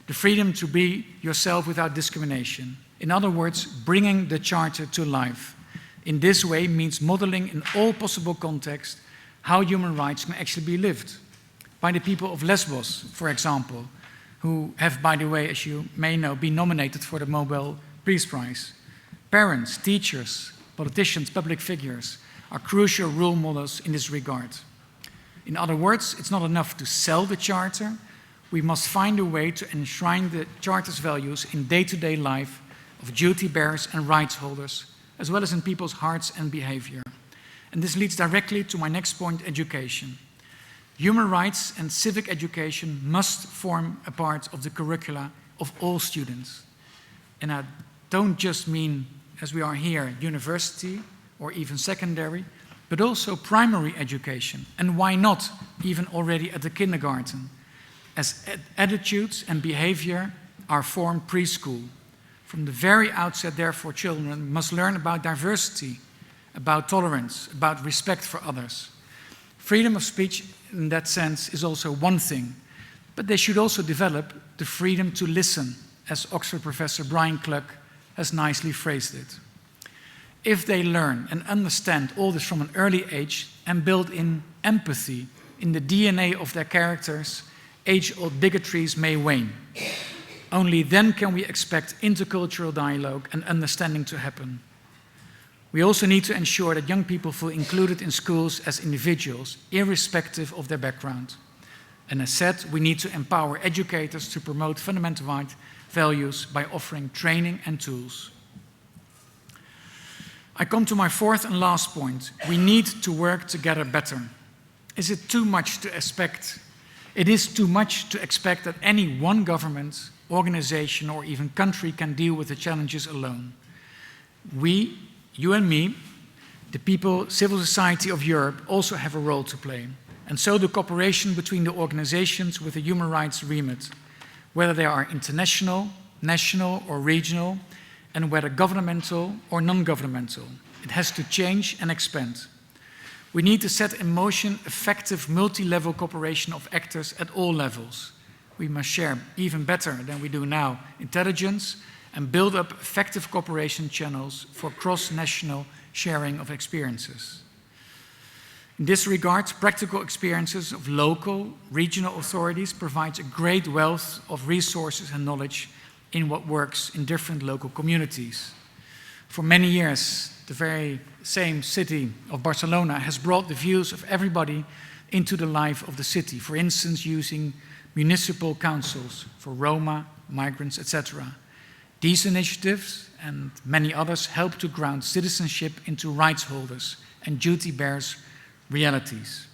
the freedom to be yourself without discrimination. In other words, bringing the Charter to life. In this way means modeling in all possible contexts how human rights can actually be lived. By the people of Lesbos, for example, who have, by the way, as you may know, been nominated for the Nobel Peace Prize. Parents, teachers, politicians, public figures are crucial role models in this regard. In other words, it's not enough to sell the Charter. We must find a way to enshrine the Charter's values in day-to-day life of duty bearers and rights holders, as well as in people's hearts and behavior. And this leads directly to my next point, education. Human rights and civic education must form a part of the curricula of all students. And I don't just mean, as we are here, university or even secondary, but also primary education. And why not even already at the kindergarten, as attitudes and behavior are formed preschool. From the very outset, therefore, children must learn about diversity, about tolerance, about respect for others. Freedom of speech in that sense is also one thing, but they should also develop the freedom to listen, as Oxford professor Brian Cluck has nicely phrased it. If they learn and understand all this from an early age and build in empathy in the DNA of their characters, age-old bigotries may wane. Only then can we expect intercultural dialogue and understanding to happen. We also need to ensure that young people feel included in schools as individuals, irrespective of their background. And as said, we need to empower educators to promote fundamental right values by offering training and tools. I come to my fourth and last point. We need to work together better. Is it too much to expect? It is too much to expect that any one government, organization, or even country can deal with the challenges alone. We, you and me, the people, civil society of Europe also have a role to play. And so the cooperation between the organizations with a human rights remit, whether they are international, national, or regional, and whether governmental or non-governmental. It has to change and expand. We need to set in motion effective multi-level cooperation of actors at all levels. We must share even better than we do now intelligence and build up effective cooperation channels for cross-national sharing of experiences. In this regard, practical experiences of local, regional authorities provides a great wealth of resources and knowledge in what works in different local communities. For many years, the very same city of Barcelona has brought the views of everybody into the life of the city, for instance, using municipal councils for Roma, migrants, etc. These initiatives and many others help to ground citizenship into rights holders and duty bearers' realities.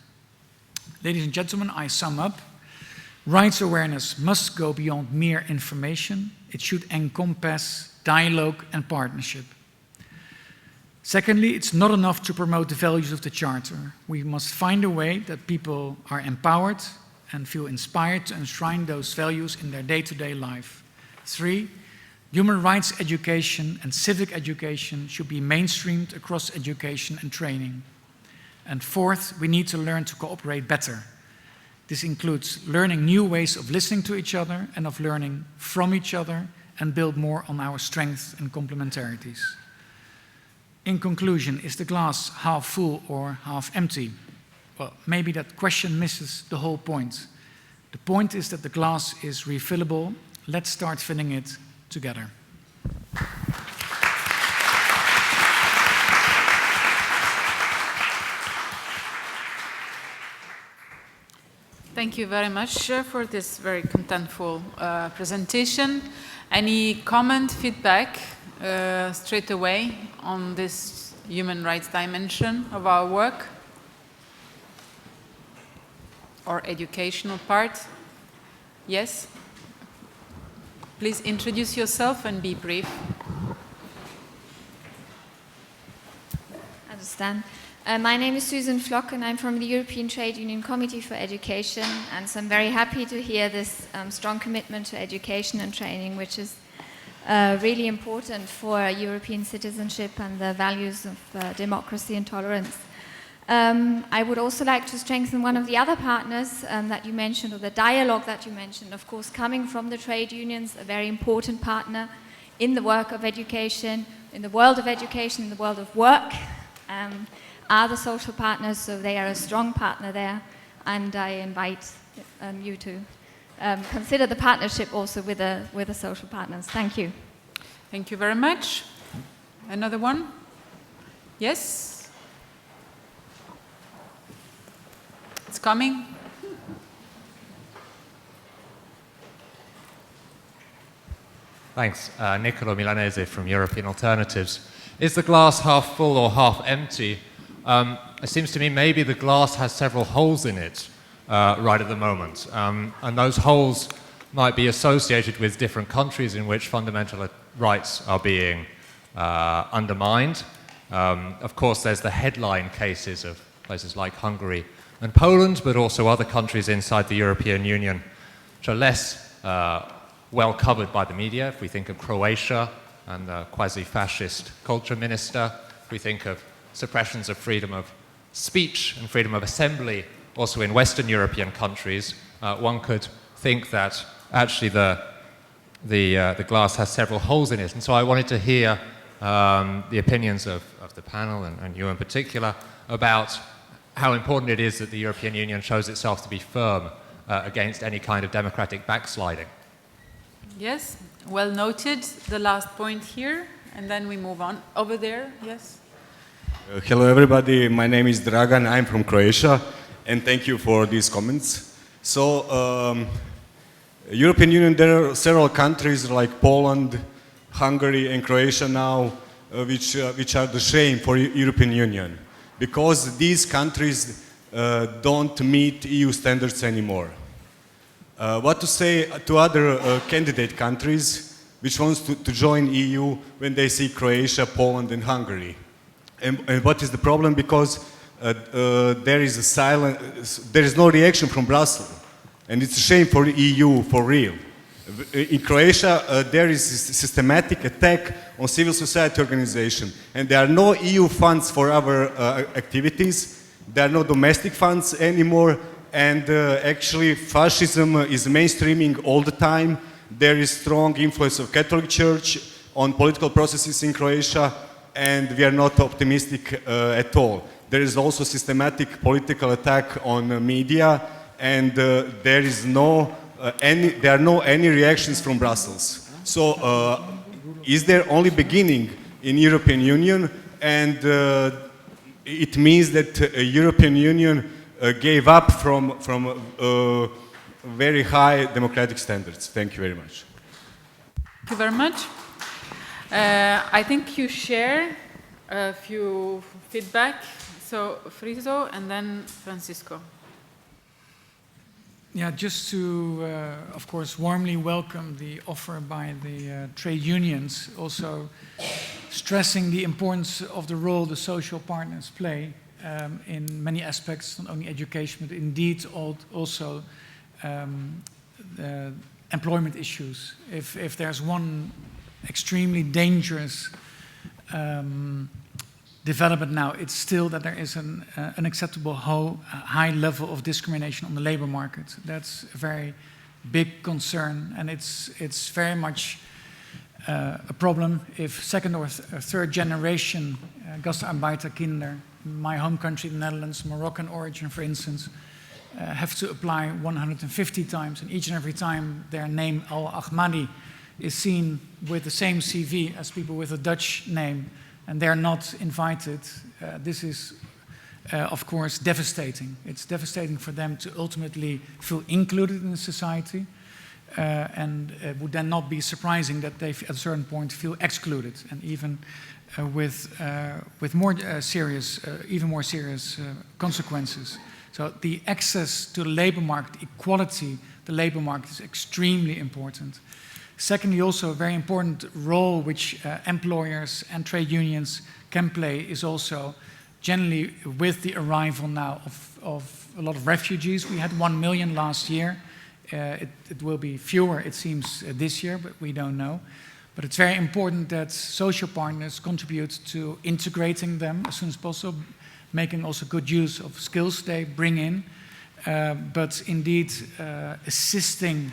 Ladies and gentlemen, I sum up. Rights awareness must go beyond mere information. It should encompass dialogue and partnership. Secondly, it's not enough to promote the values of the Charter. We must find a way that people are empowered and feel inspired to enshrine those values in their day-to-day life. 3, human rights education and civic education should be mainstreamed across education and training. And 4th, we need to learn to cooperate better. This includes learning new ways of listening to each other and of learning from each other and build more on our strengths and complementarities. In conclusion, is the glass half full or half empty? Well, maybe that question misses the whole point. The point is that the glass is refillable. Let's start filling it together. Thank you very much for this very contentful presentation. Any comment, feedback straight away on this human rights dimension of our work? Or educational part? Yes? Please introduce yourself and be brief. I understand. My name is Susan Flock and I'm from the European Trade Union Committee for Education, and so I'm very happy to hear this strong commitment to education and training, which is really important for European citizenship and the values of democracy and tolerance. I would also like to strengthen one of the other partners that you mentioned, or the dialogue that you mentioned, of course, coming from the trade unions, a very important partner in the work of education, in the world of education, in the world of work, are the social partners, so they are a strong partner there, and I invite you to consider the partnership also with the social partners. Thank you. Thank you very much. Another one? Yes? It's coming. Thanks. Niccolo Milanese from European Alternatives. Is the glass half full or half empty? It seems to me maybe the glass has several holes in it right at the moment. And those holes might be associated with different countries in which fundamental rights are being undermined. Of course, there's the headline cases of places like Hungary and Poland, but also other countries inside the European Union which are less well covered by the media. If we think of Croatia and the quasi-fascist culture minister, if we think of suppressions of freedom of speech and freedom of assembly also in Western European countries, one could think that actually the glass has several holes in it. And so I wanted to hear the opinions of the panel and you in particular about how important it is that the European Union shows itself to be firm against any kind of democratic backsliding. Yes, well noted. The last point here, and then we move on. Over there, yes. Hello everybody, my name is Dragan, I'm from Croatia, and thank you for these comments. So, European Union, there are several countries like Poland, Hungary, and Croatia now, which are the shame for European Union, because these countries don't meet EU standards anymore. What to say to other candidate countries which wants to join EU when they see Croatia, Poland, and Hungary? And what is the problem? Because there is no reaction from Brussels, and it's a shame for the EU for real. In Croatia, there is a systematic attack on civil society organization, and there are no EU funds for our activities. There are no domestic funds anymore, and actually fascism is mainstreaming all the time. There is strong influence of Catholic Church on political processes in Croatia, and we are not optimistic at all. There is also systematic political attack on media, and there are no any reactions from Brussels. So is there only beginning in European Union, and it means that European Union gave up from very high democratic standards. Thank you very much. Thank you very much. I think you share a few feedback. So Friso and then Francisco. Yeah, just to, of course, warmly welcome the offer by the trade unions, also stressing the importance of the role the social partners play in many aspects, not only education, but indeed also the employment issues. If there's one extremely dangerous development now, it's still that there is an unacceptable high level of discrimination on the labor market. That's a very big concern, and it's very much a problem if second or third generation Gastarbeiterkinder, in my home country, the Netherlands, Moroccan origin, for instance, have to apply 150 times, and each and every time their name Al-Ahmadi is seen with the same CV as people with a Dutch name, and they're not invited. This is, of course, devastating. It's devastating for them to ultimately feel included in the society, and it would then not be surprising that they, at a certain point, feel excluded, and even with more serious, even more serious consequences. So the access to the labor market, equality, the labor market is extremely important. Secondly, also a very important role which employers and trade unions can play is also generally with the arrival now of a lot of refugees. We had 1 million last year. It will be fewer, it seems, this year, but we don't know. But it's very important that social partners contribute to integrating them as soon as possible, making also good use of skills they bring in, but indeed assisting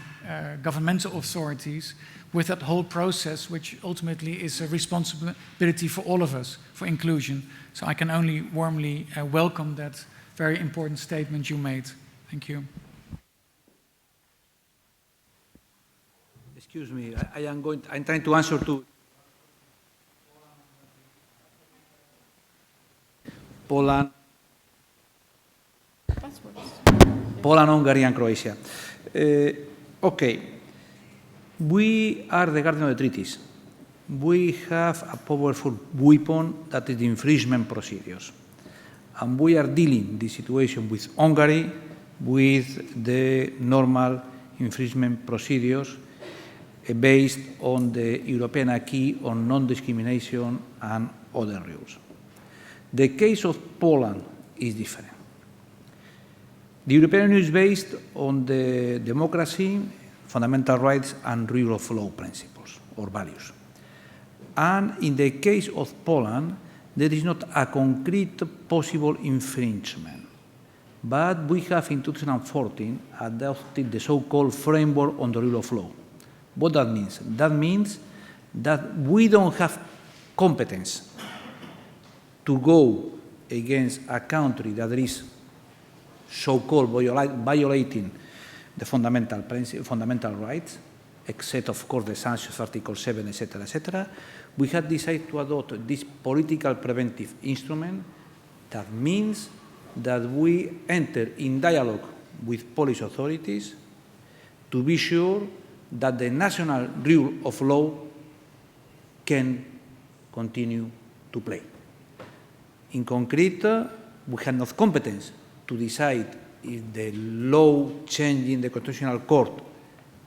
governmental authorities with that whole process, which ultimately is a responsibility for all of us, for inclusion. So I can only warmly welcome that very important statement you made. Thank you. Excuse me, I'm trying to answer to Poland, Hungary, and Croatia. Okay, we are the guardian of the treaties. We have a powerful weapon that is the infringement procedures. And we are dealing the situation with Hungary with the normal infringement procedures based on the European acquis on non-discrimination and other rules. The case of Poland is different. The European Union is based on the democracy, fundamental rights, and rule of law principles or values. And in the case of Poland, there is not a concrete possible infringement. But we have in 2014 adopted the so-called framework on the rule of law. What that means? That means that we don't have competence to go against a country that is so-called violating the fundamental rights, except, of course, the sanctions, Article 7, etc., etc. We have decided to adopt this political preventive instrument that means that we enter in dialogue with Polish authorities to be sure that the national rule of law can continue to play. In concrete, we have not competence to decide if the law changing the Constitutional Court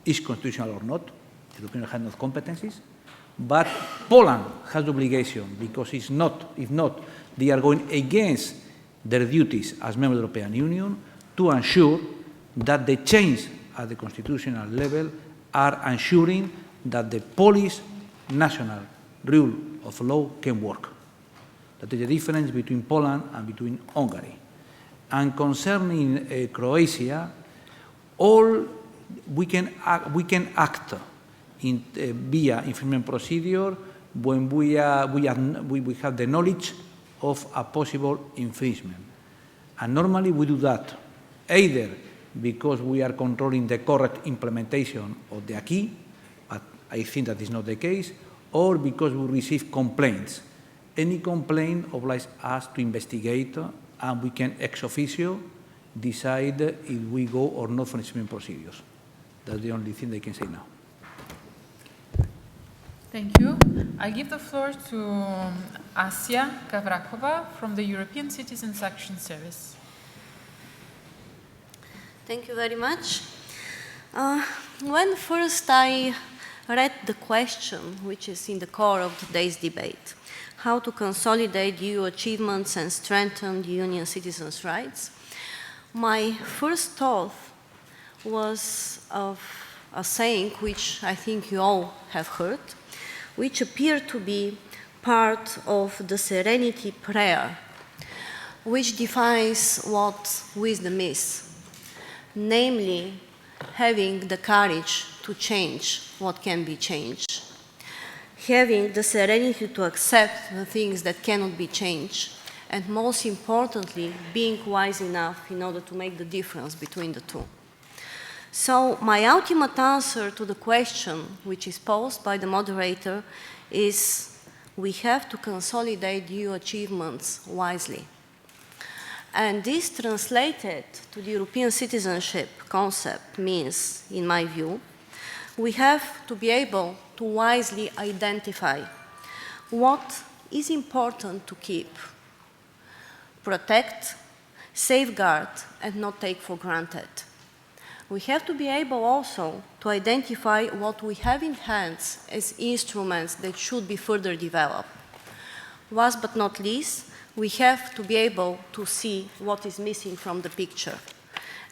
is constitutional or not. The European Union has no competencies. But Poland has the obligation, because if not, they are going against their duties as members of the European Union to ensure that the change at the constitutional level are ensuring that the Polish national rule of law can work. That is the difference between Poland and between Hungary. And concerning Croatia, we can act via infringement procedure when we have the knowledge of a possible infringement. And normally we do that either because we are controlling the correct implementation of the acquis, but I think that is not the case, or because we receive complaints. Any complaint obliges us to investigate, and we can ex officio decide if we go or not for infringement procedures. That's the only thing I can say now. Thank you. I give the floor to Asia Gavrakova from the European Citizens Action Service. Thank you very much. When first I read the question, which is in the core of today's debate, how to consolidate EU achievements and strengthen the Union citizens' rights, my first thought was of a saying which I think you all have heard, which appeared to be part of the Serenity Prayer, which defines what wisdom is, namely having the courage to change what can be changed, having the serenity to accept the things that cannot be changed, and most importantly, being wise enough in order to make the difference between the two. So my ultimate answer to the question which is posed by the moderator is we have to consolidate EU achievements wisely. And this translated to the European citizenship concept means, in my view, we have to be able to wisely identify what is important to keep, protect, safeguard, and not take for granted. We have to be able also to identify what we have in hands as instruments that should be further developed. Last but not least, we have to be able to see what is missing from the picture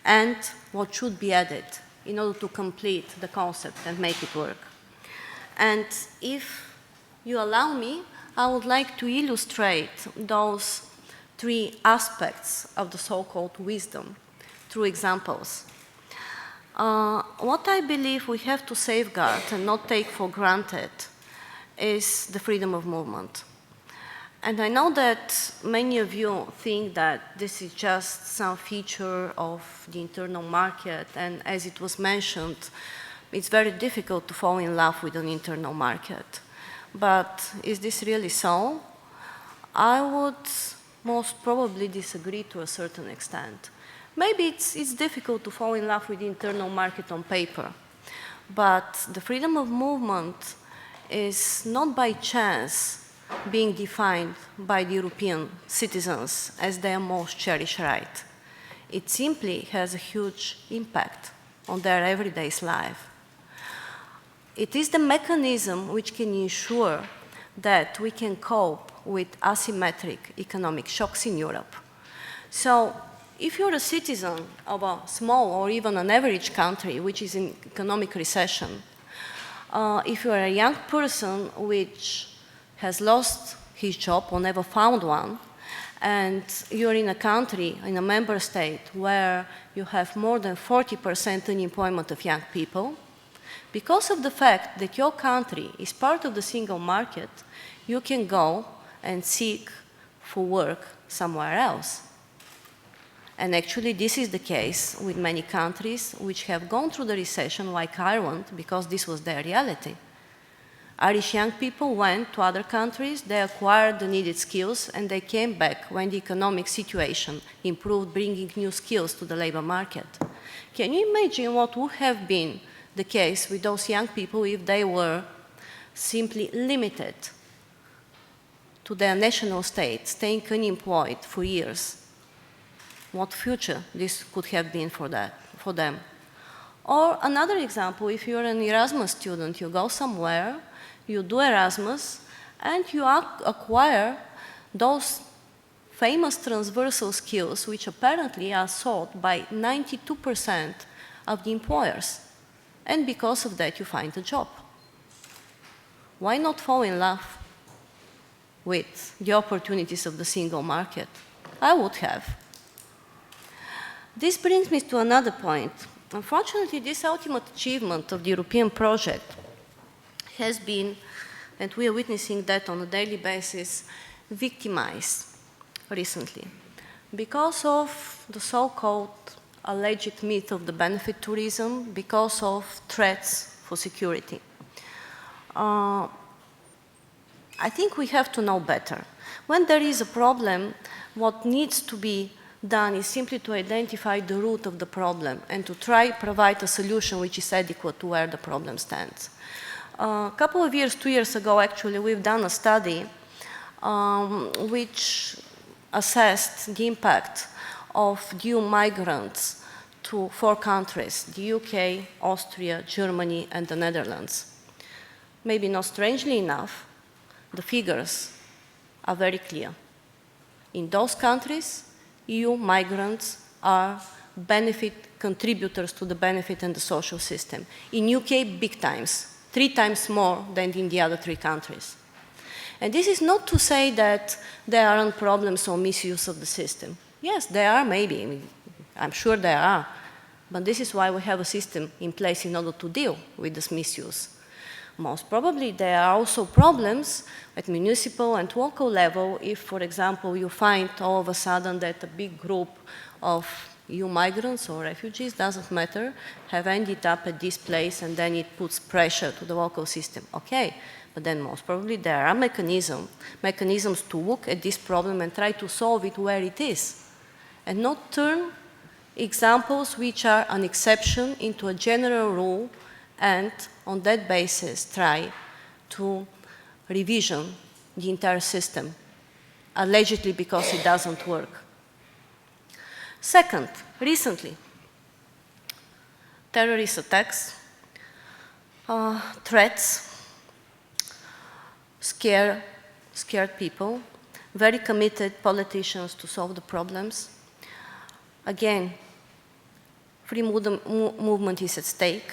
and what should be added in order to complete the concept and make it work. And if you allow me, I would like to illustrate those three aspects of the so-called wisdom through examples. What I believe we have to safeguard and not take for granted is the freedom of movement. And I know that many of you think that this is just some feature of the internal market, and as it was mentioned, it's very difficult to fall in love with an internal market. But is this really so? I would most probably disagree to a certain extent. Maybe it's difficult to fall in love with the internal market on paper, but the freedom of movement is not by chance being defined by the European citizens as their most cherished right. It simply has a huge impact on their everyday life. It is the mechanism which can ensure that we can cope with asymmetric economic shocks in Europe. So, if you're a citizen of a small or even an average country which is in economic recession, if you're a young person which has lost his job or never found one, and you're in a country, in a member state, where you have more than 40% unemployment of young people, because of the fact that your country is part of the single market, you can go and seek for work somewhere else. And actually, this is the case with many countries which have gone through the recession, like Ireland, because this was their reality. Irish young people went to other countries, they acquired the needed skills, and they came back when the economic situation improved, bringing new skills to the labor market. Can you imagine what would have been the case with those young people if they were simply limited to their national state, staying unemployed for years? What future this could have been for them? Or another example, if you're an Erasmus student, you go somewhere, you do Erasmus, and you acquire those famous transversal skills which apparently are sought by 92% of the employers. And because of that, you find a job. Why not fall in love with the opportunities of the single market? I would have. This brings me to another point. Unfortunately, this ultimate achievement of the European project has been, and we are witnessing that on a daily basis, victimized recently because of the so-called alleged myth of the benefit tourism, because of threats for security. I think we have to know better. When there is a problem, what needs to be done is simply to identify the root of the problem and to try to provide a solution which is adequate to where the problem stands. A couple of years, 2 years ago actually, we've done a study which assessed the impact of new migrants to 4 countries, the UK, Austria, Germany, and the Netherlands. Maybe not strangely enough, the figures are very clear. In those countries, EU migrants are benefit contributors to the benefit and the social system. In UK, big times, 3 times more than in the other 3 countries. And this is not to say that there aren't problems or misuse of the system. Yes, there are maybe, I'm sure there are, but this is why we have a system in place in order to deal with this misuse. Most probably there are also problems at municipal and local level if, for example, you find all of a sudden that a big group of EU migrants or refugees, doesn't matter, have ended up at this place and then it puts pressure to the local system. Okay, but then most probably there are mechanisms to look at this problem and try to solve it where it is and not turn examples which are an exception into a general rule and on that basis try to revision the entire system, allegedly because it doesn't work. Second, recently, terrorist attacks, threats, scared people, very committed politicians to solve the problems. Again, free movement is at stake.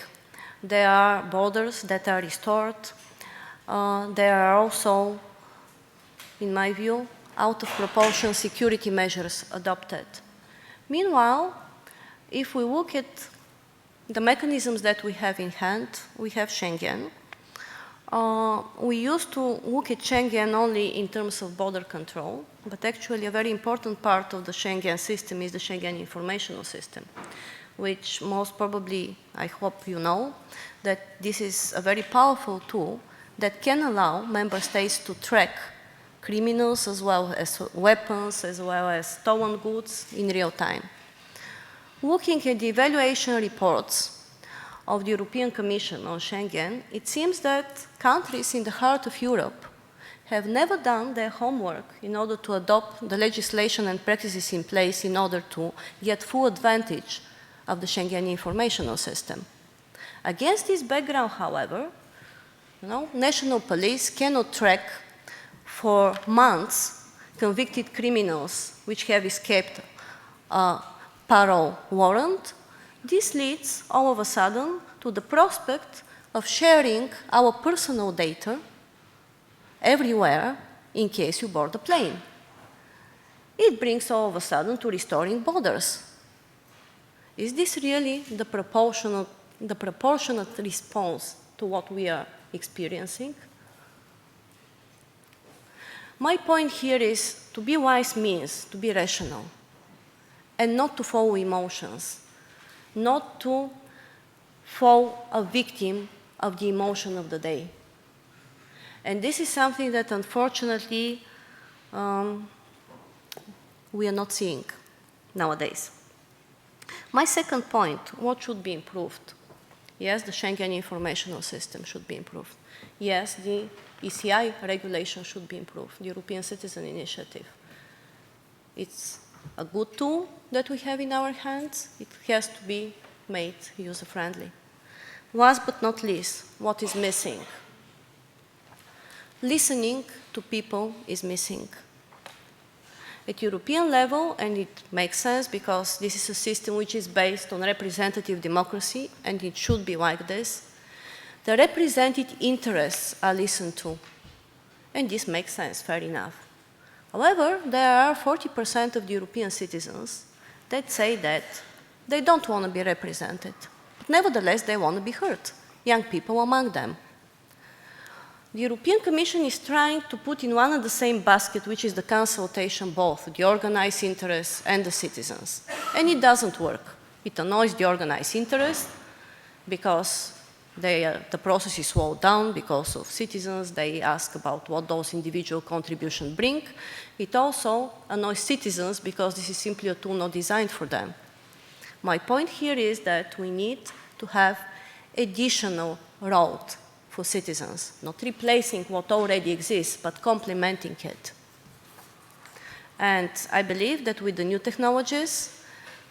There are borders that are restored. There are also, in my view, out of proportion security measures adopted. Meanwhile, if we look at the mechanisms that we have in hand, we have Schengen. We used to look at Schengen only in terms of border control, but actually a very important part of the Schengen system is the Schengen Informational System, which most probably, I hope you know, that this is a very powerful tool that can allow member states to track criminals as well as weapons, as well as stolen goods in real time. Looking at the evaluation reports of the European Commission on Schengen, it seems that countries in the heart of Europe have never done their homework in order to adopt the legislation and practices in place in order to get full advantage of the Schengen Informational System. Against this background, however, national police cannot track for months convicted criminals which have escaped a parole warrant. This leads all of a sudden to the prospect of sharing our personal data everywhere in case you board a plane. It brings all of a sudden to restoring borders. Is this really the proportionate response to what we are experiencing? My point here is to be wise means to be rational and not to follow emotions, not to fall a victim of the emotion of the day. And this is something that unfortunately we are not seeing nowadays. My second point, what should be improved? Yes, the Schengen informational system should be improved. Yes, the ECI regulation should be improved, the European Citizen Initiative. It's a good tool that we have in our hands. It has to be made user-friendly. Last but not least, what is missing? Listening to people is missing. At European level, and it makes sense because this is a system which is based on representative democracy, and it should be like this, the represented interests are listened to. And this makes sense, fair enough. However, there are 40% of the European citizens that say that they don't want to be represented. But nevertheless, they want to be heard, young people among them. The European Commission is trying to put in one and the same basket, which is the consultation, both the organized interests and the citizens. And it doesn't work. It annoys the organized interests because the process is slowed down because of citizens. They ask about what those individual contributions bring. It also annoys citizens because this is simply a tool not designed for them. My point here is that we need to have additional road for citizens, not replacing what already exists, but complementing it. And I believe that with the new technologies,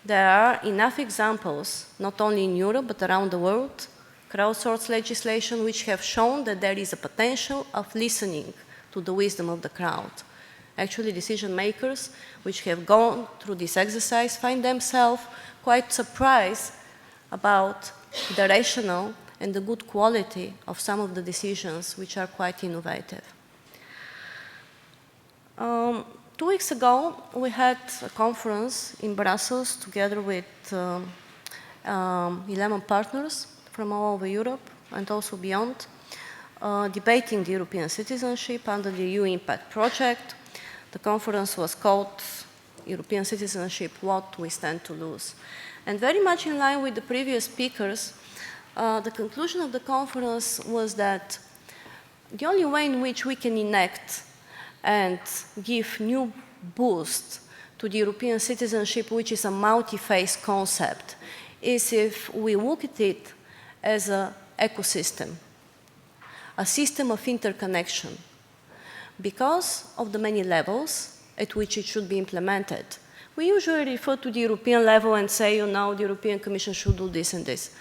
there are enough examples, not only in Europe, but around the world, crowdsourced legislation, which have shown that there is a potential of listening to the wisdom of the crowd. Actually, decision makers which have gone through this exercise find themselves quite surprised about the rationale and the good quality of some of the decisions, which are quite innovative. 2 weeks ago, we had a conference in Brussels together with 11 partners from all over Europe and also beyond, debating the European citizenship under the EU Impact Project. The conference was called European Citizenship, What We Stand to Lose. And very much in line with the previous speakers, the conclusion of the conference was that the only way in which we can enact and give new boost to the European citizenship, which is a multi-phase concept, is if we look at it as an ecosystem, a system of interconnection, because of the many levels at which it should be implemented. We usually refer to the European level and say, you know, the European Commission should do this and this.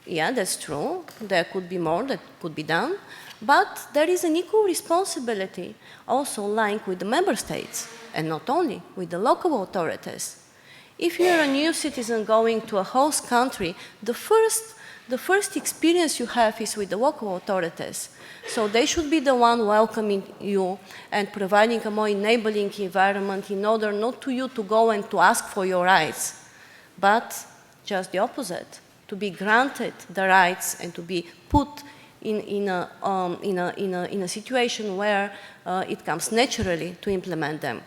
Yeah, that's true. There could be more that could be done. But there is an equal responsibility also lying with the member states, and not only with the local authorities. If you're a new citizen going to a host country, the first experience you have is with the local authorities. So they should be the one welcoming you and providing a more enabling environment in order not to you to go and to ask for your rights, but just the opposite, to be granted the rights and to be put in a situation where it comes naturally to implement them.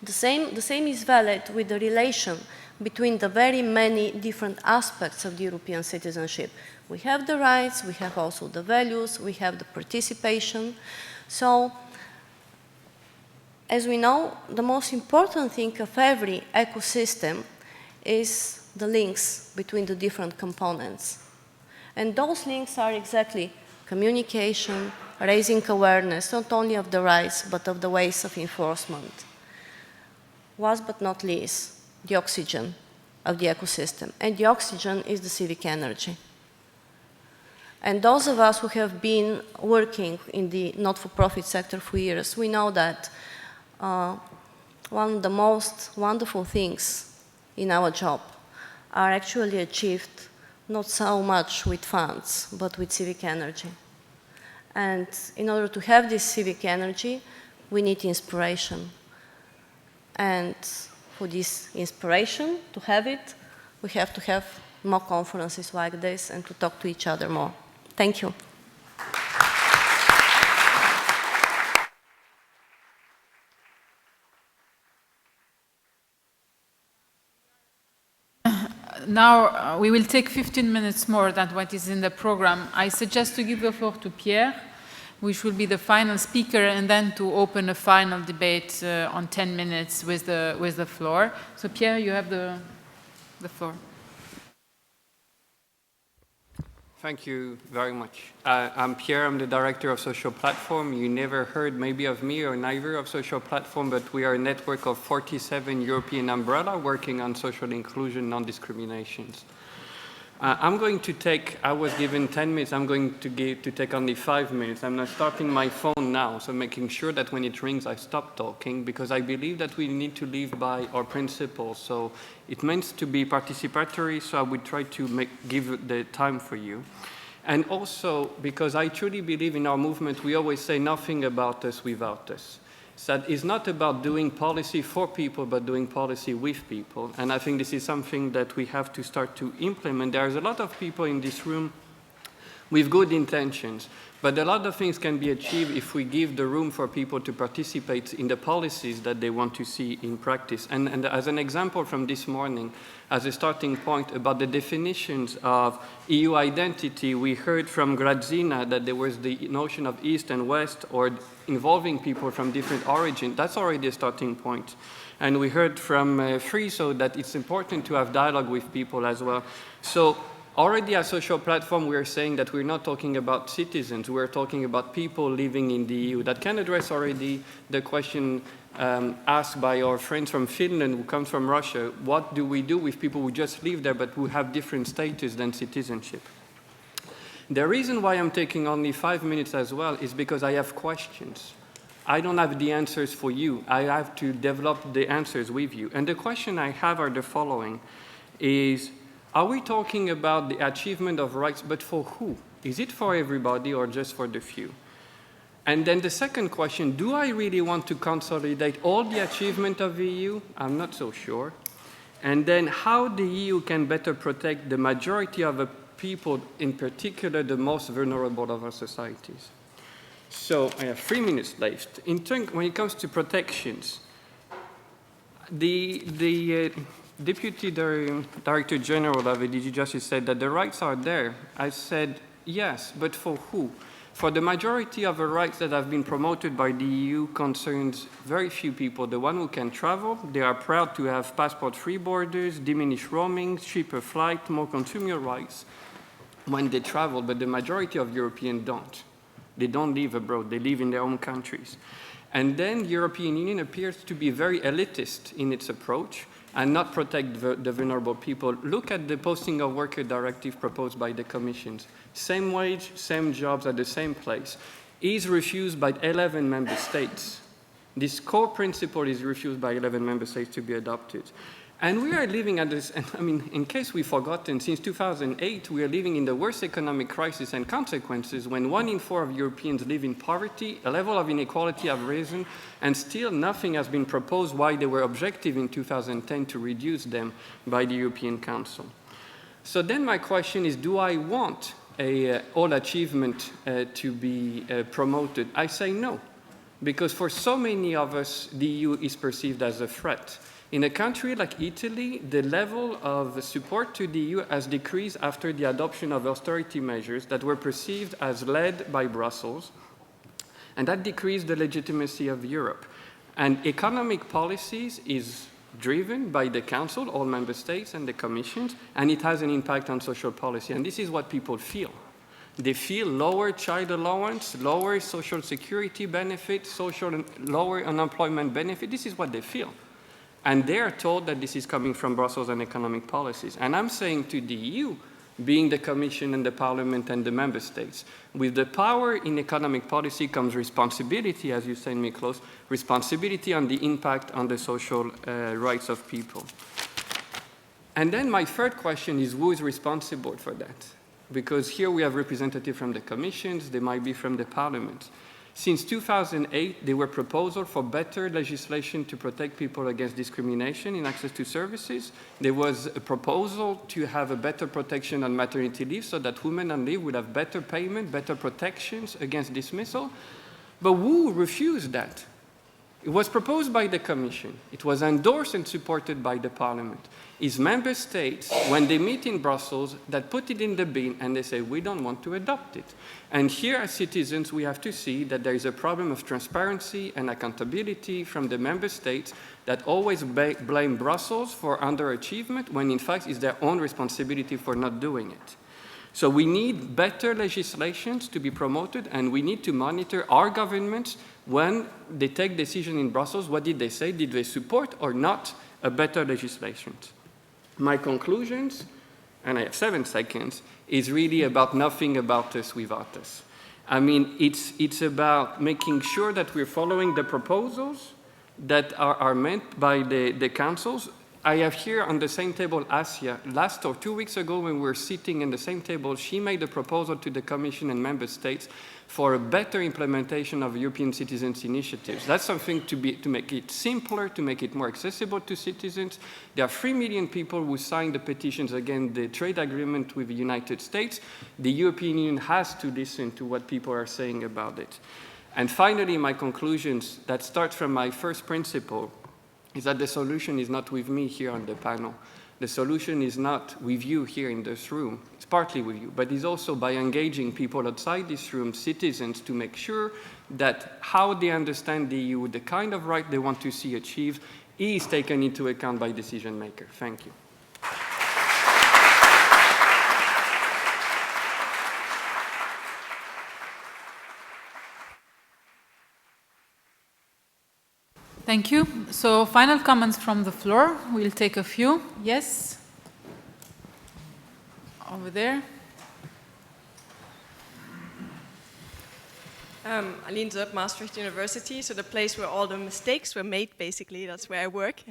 The same is valid with the relation between the very many different aspects of the European citizenship. We have the rights, we have also the values, we have the participation. So, as we know, the most important thing of every ecosystem is the links between the different components. And those links are exactly communication, raising awareness, not only of the rights, but of the ways of enforcement. Last but not least, the oxygen of the ecosystem. And the oxygen is the civic energy. And those of us who have been working in the not-for-profit sector for years, we know that one of the most wonderful things in our job are actually achieved not so much with funds, but with civic energy. And in order to have this civic energy, we need inspiration. And for this inspiration, to have it, we have to have more conferences like this and to talk to each other more. Thank you. Now we will take 15 minutes more than what is in the program. I suggest to give the floor to Pierre, which will be the final speaker, and then to open a final debate on 10 minutes with the floor. So Pierre, you have the floor. Thank you very much. I'm Pierre, I'm the director of Social Platform. You never heard maybe of me or neither of Social Platform, but we are a network of 47 European umbrella working on social inclusion, non-discriminations. I'm going to take, I was given 10 minutes, I'm going to take only 5 minutes. I'm not starting my phone now, so making sure that when it rings I stop talking, because I believe that we need to live by our principles. So it means to be participatory, so I would try to give the time for you. And also, because I truly believe in our movement, we always say nothing about us without us. So that it's not about doing policy for people, but doing policy with people. And I think this is something that we have to start to implement. There's a lot of people in this room with good intentions, but a lot of things can be achieved if we give the room for people to participate in the policies that they want to see in practice. And as an example from this morning, as a starting point about the definitions of EU identity, we heard from Grazina that there was the notion of East and West, or involving people from different origins. That's already a starting point. And we heard from Friso that it's important to have dialogue with people as well. So already as Social Platform, we are saying that we're not talking about citizens, we're talking about people living in the EU. That can address already the question asked by our friends from Finland who come from Russia. What do we do with people who just live there but who have different status than citizenship? The reason why I'm taking only 5 minutes as well is because I have questions. I don't have the answers for you. I have to develop the answers with you. And the question I have are the following, is, are we talking about the achievement of rights, but for who? Is it for everybody or just for the few? And then the second question, do I really want to consolidate all the achievement of the EU? I'm not so sure. And then how the EU can better protect the majority of the people, in particular the most vulnerable of our societies. So I have 3 minutes left. When it comes to protections, the Deputy Director General of the DG Justice said that the rights are there. I said, yes, but for who? For the majority of the rights that have been promoted by the EU concerns very few people. The one who can travel, they are proud to have passport-free borders, diminished roaming, cheaper flight, more consumer rights when they travel, but the majority of Europeans don't. They don't live abroad, they live in their own countries. And then the European Union appears to be very elitist in its approach and not protect the vulnerable people. Look at the Posting of Worker Directive proposed by the Commission. Same wage, same jobs at the same place. Is refused by 11 member states. This core principle is refused by 11 member states to be adopted. And we are living at this, I mean, in case we've forgotten, since 2008, we are living in the worst economic crisis and consequences when 1 in 4 of Europeans live in poverty, a level of inequality have risen, and still nothing has been proposed why they were objective in 2010 to reduce them by the European Council. So then my question is, do I want all achievement to be promoted? I say no, because for so many of us, the EU is perceived as a threat. In a country like Italy, the level of support to the EU has decreased after the adoption of austerity measures that were perceived as led by Brussels, and that decreased the legitimacy of Europe. And economic policies is driven by the Council, all member states, and the Commission, and it has an impact on social policy. And this is what people feel. They feel lower child allowance, lower social security benefits, lower unemployment benefit. This is what they feel. And they are told that this is coming from Brussels and economic policies. And I'm saying to the EU, being the Commission and the Parliament and the Member States, with the power in economic policy comes responsibility, as you say, Miklos, responsibility on the impact on the social rights of people. And then my third question is, who is responsible for that? Because here we have representatives from the Commissions, they might be from the Parliament. Since 2008, there were proposals for better legislation to protect people against discrimination in access to services. There was a proposal to have a better protection on maternity leave so that women on leave would have better payment, better protections against dismissal. But who refused that? It was proposed by the Commission. It was endorsed and supported by the Parliament. It's member states, when they meet in Brussels, that put it in the bin and they say, we don't want to adopt it. And here as citizens, we have to see that there is a problem of transparency and accountability from the member states that always blame Brussels for underachievement when in fact it's their own responsibility for not doing it. So we need better legislations to be promoted, and we need to monitor our governments when they take decisions in Brussels. What did they say? Did they support or not a better legislation? My conclusions, and I have 7 seconds, is really about nothing about us without us. I mean, it's about making sure that we're following the proposals that are meant by the councils. I have here on the same table Asia. Last or 2 weeks ago when we were sitting in the same table, she made a proposal to the Commission and Member States for a better implementation of European citizens' initiatives. That's something to make it simpler, to make it more accessible to citizens. There are 3 million people who signed the petitions against the trade agreement with the United States. The European Union has to listen to what people are saying about it. And finally, my conclusions that start from my first principle is that the solution is not with me here on the panel. The solution is not with you here in this room. It's partly with you, but it's also by engaging people outside this room, citizens, to make sure that how they understand the EU, the kind of right they want to see achieved, is taken into account by decision makers. Thank you. Thank you. So final comments from the floor. We'll take a few. Yes? Over there. Aline Zerb, Maastricht University, so the place where all the mistakes were made, basically, that's where I work.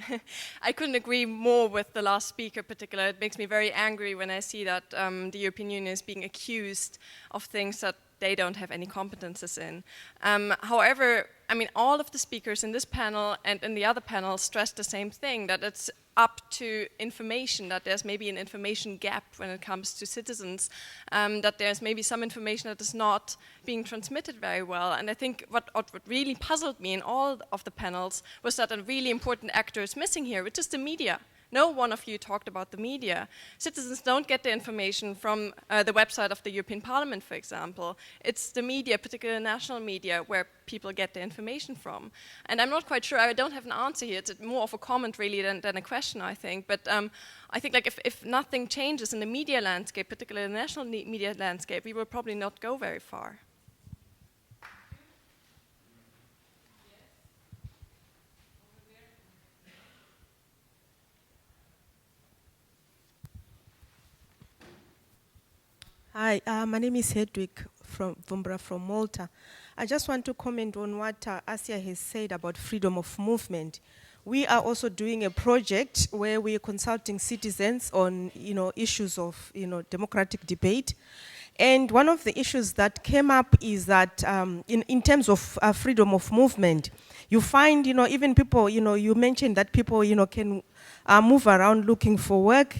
I couldn't agree more with the last speaker particularly. It makes me very angry when I see that the European Union is being accused of things that they don't have any competences in. However, I mean, all of the speakers in this panel and in the other panel stressed the same thing, that it's up to information, that there's maybe an information gap when it comes to citizens, that there's maybe some information that is not being transmitted very well. And I think what really puzzled me in all of the panels was that a really important actor is missing here, which is the media. No one of you talked about the media. Citizens don't get the information from the website of the European Parliament, for example. It's the media, particularly national media, where people get the information from. And I'm not quite sure, I don't have an answer here. It's more of a comment really than a question, I think. But I think like if nothing changes in the media landscape, particularly the national media landscape, we will probably not go very far. Hi, my name is Hedwig from Malta. I just want to comment on what Asia has said about freedom of movement. We are also doing a project where we are consulting citizens on, issues of, democratic debate. And one of the issues that came up is that in terms of freedom of movement, you find, even people, you mentioned that people, can move around looking for work,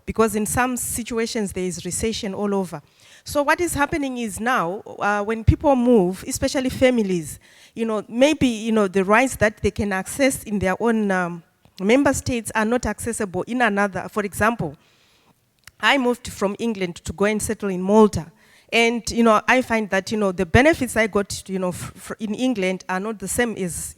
because in some situations there is recession all over. So what is happening is now, when people move, especially families, maybe, the rights that they can access in their own member states are not accessible in another. For example, I moved from England to go and settle in Malta. And, I find that, the benefits I got, in England are not the same as,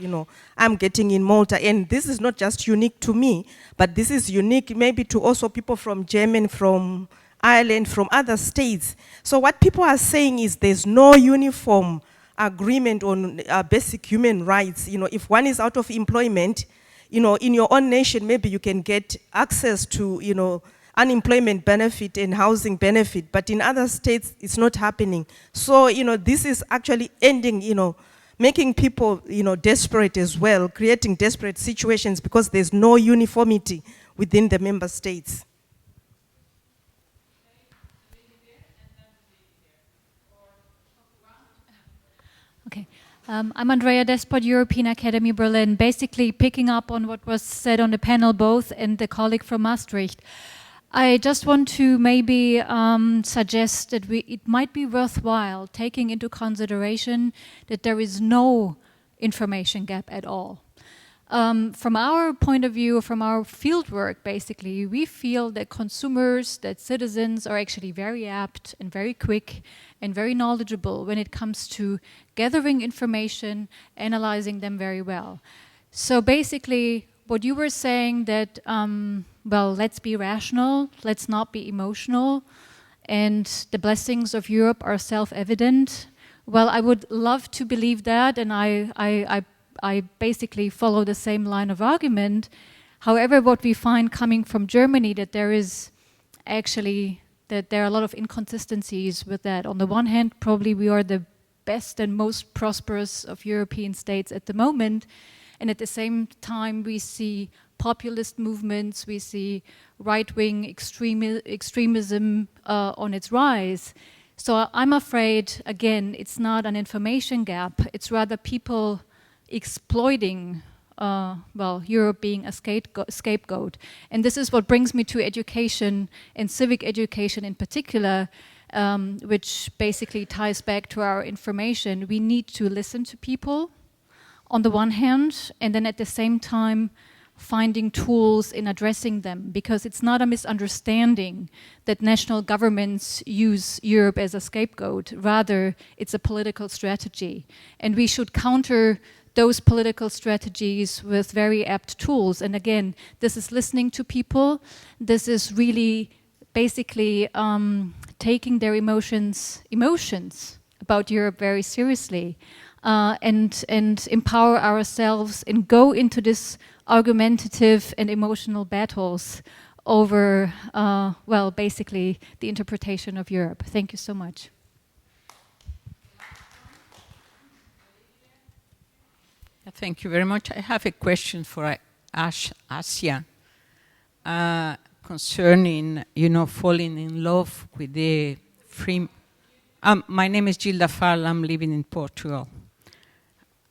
I'm getting in Malta. And this is not just unique to me, but this is unique maybe to also people from Germany, from Ireland, from other states. So what people are saying is there's no uniform agreement on basic human rights. If one is out of employment, in your own nation, maybe you can get access to, unemployment benefit and housing benefit, but in other states, it's not happening. So, this is actually ending, making people, desperate as well, creating desperate situations because there's no uniformity within the member states. Okay. I'm Andrea Despot, European Academy Berlin, basically picking up on what was said on the panel both and the colleague from Maastricht. I just want to maybe suggest that it might be worthwhile taking into consideration that there is no information gap at all. From our point of view, from our fieldwork, basically, we feel that consumers, that citizens are actually very apt and very quick and very knowledgeable when it comes to gathering information, analyzing them very well. So basically, what you were saying that, well, let's be rational, let's not be emotional, and the blessings of Europe are self-evident. Well, I would love to believe that, and I basically follow the same line of argument. However, what we find coming from Germany, that there is actually, that there are a lot of inconsistencies with that. On the one hand, probably we are the best and most prosperous of European states at the moment, and at the same time we see populist movements, we see right-wing extremism on its rise. So I'm afraid, again, it's not an information gap, it's rather people exploiting, well, Europe being a scapegoat. And this is what brings me to education and civic education in particular, which basically ties back to our information. We need to listen to people on the one hand, and then at the same time finding tools in addressing them, because it's not a misunderstanding that national governments use Europe as a scapegoat. Rather, it's a political strategy. And we should counter those political strategies with very apt tools. And again, this is listening to people. This is really basically taking their emotions about Europe very seriously, and empower ourselves and go into this argumentative and emotional battles over, well, basically the interpretation of Europe. Thank you so much. Thank you very much. I have a question for Asia concerning, falling in love with the free... my name is Gilda Fall, I'm living in Portugal.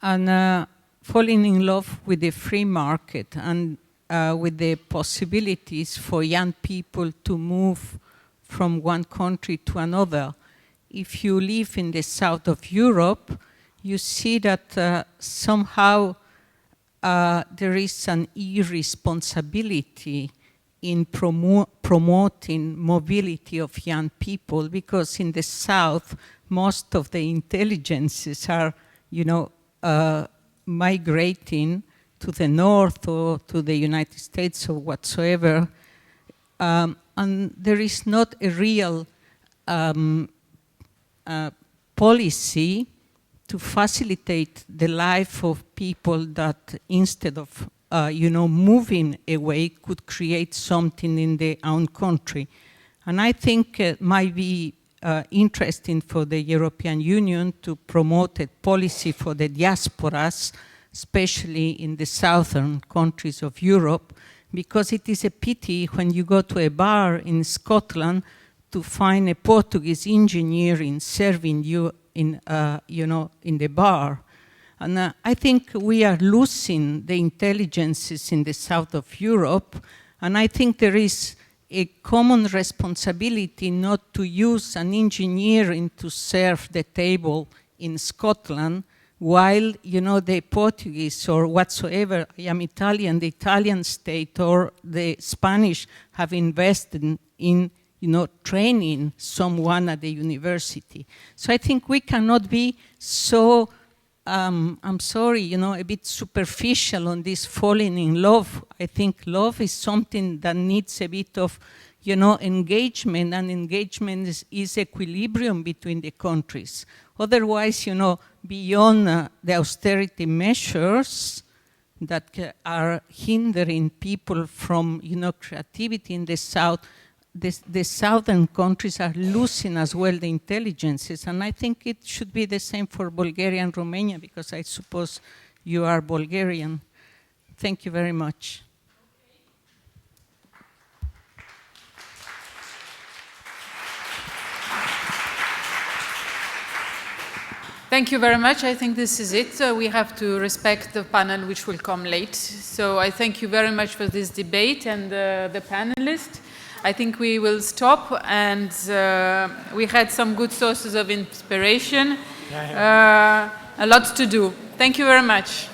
And falling in love with the free market and with the possibilities for young people to move from one country to another. If you live in the south of Europe, you see that somehow there is an irresponsibility in promoting mobility of young people, because in the south, most of the intelligences are, migrating to the north or to the United States or whatsoever, and there is not a real policy to facilitate the life of people that, instead of moving away, could create something in their own country. And I think it might be interesting for the European Union to promote a policy for the diasporas, especially in the southern countries of Europe, because it is a pity when you go to a bar in Scotland to find a Portuguese engineer serving you in the bar. And I think we are losing the intelligences in the south of Europe, and I think there is a common responsibility not to use an engineering to serve the table in Scotland, while, the Portuguese or whatsoever, I am Italian, the Italian state or the Spanish have invested in training someone at the university. So I think we cannot be so, I'm sorry, a bit superficial on this falling in love. I think love is something that needs a bit of, engagement, and engagement is equilibrium between the countries. Otherwise, beyond the austerity measures that are hindering people from, creativity in the south, the southern countries are losing as well the intelligences, and I think it should be the same for Bulgaria and Romania, because I suppose you are Bulgarian. Thank you very much. Thank you very much. I think this is it. We have to respect the panel which will come late. So I thank you very much for this debate and the panelists. I think we will stop, and we had some good sources of inspiration. A lot to do. Thank you very much.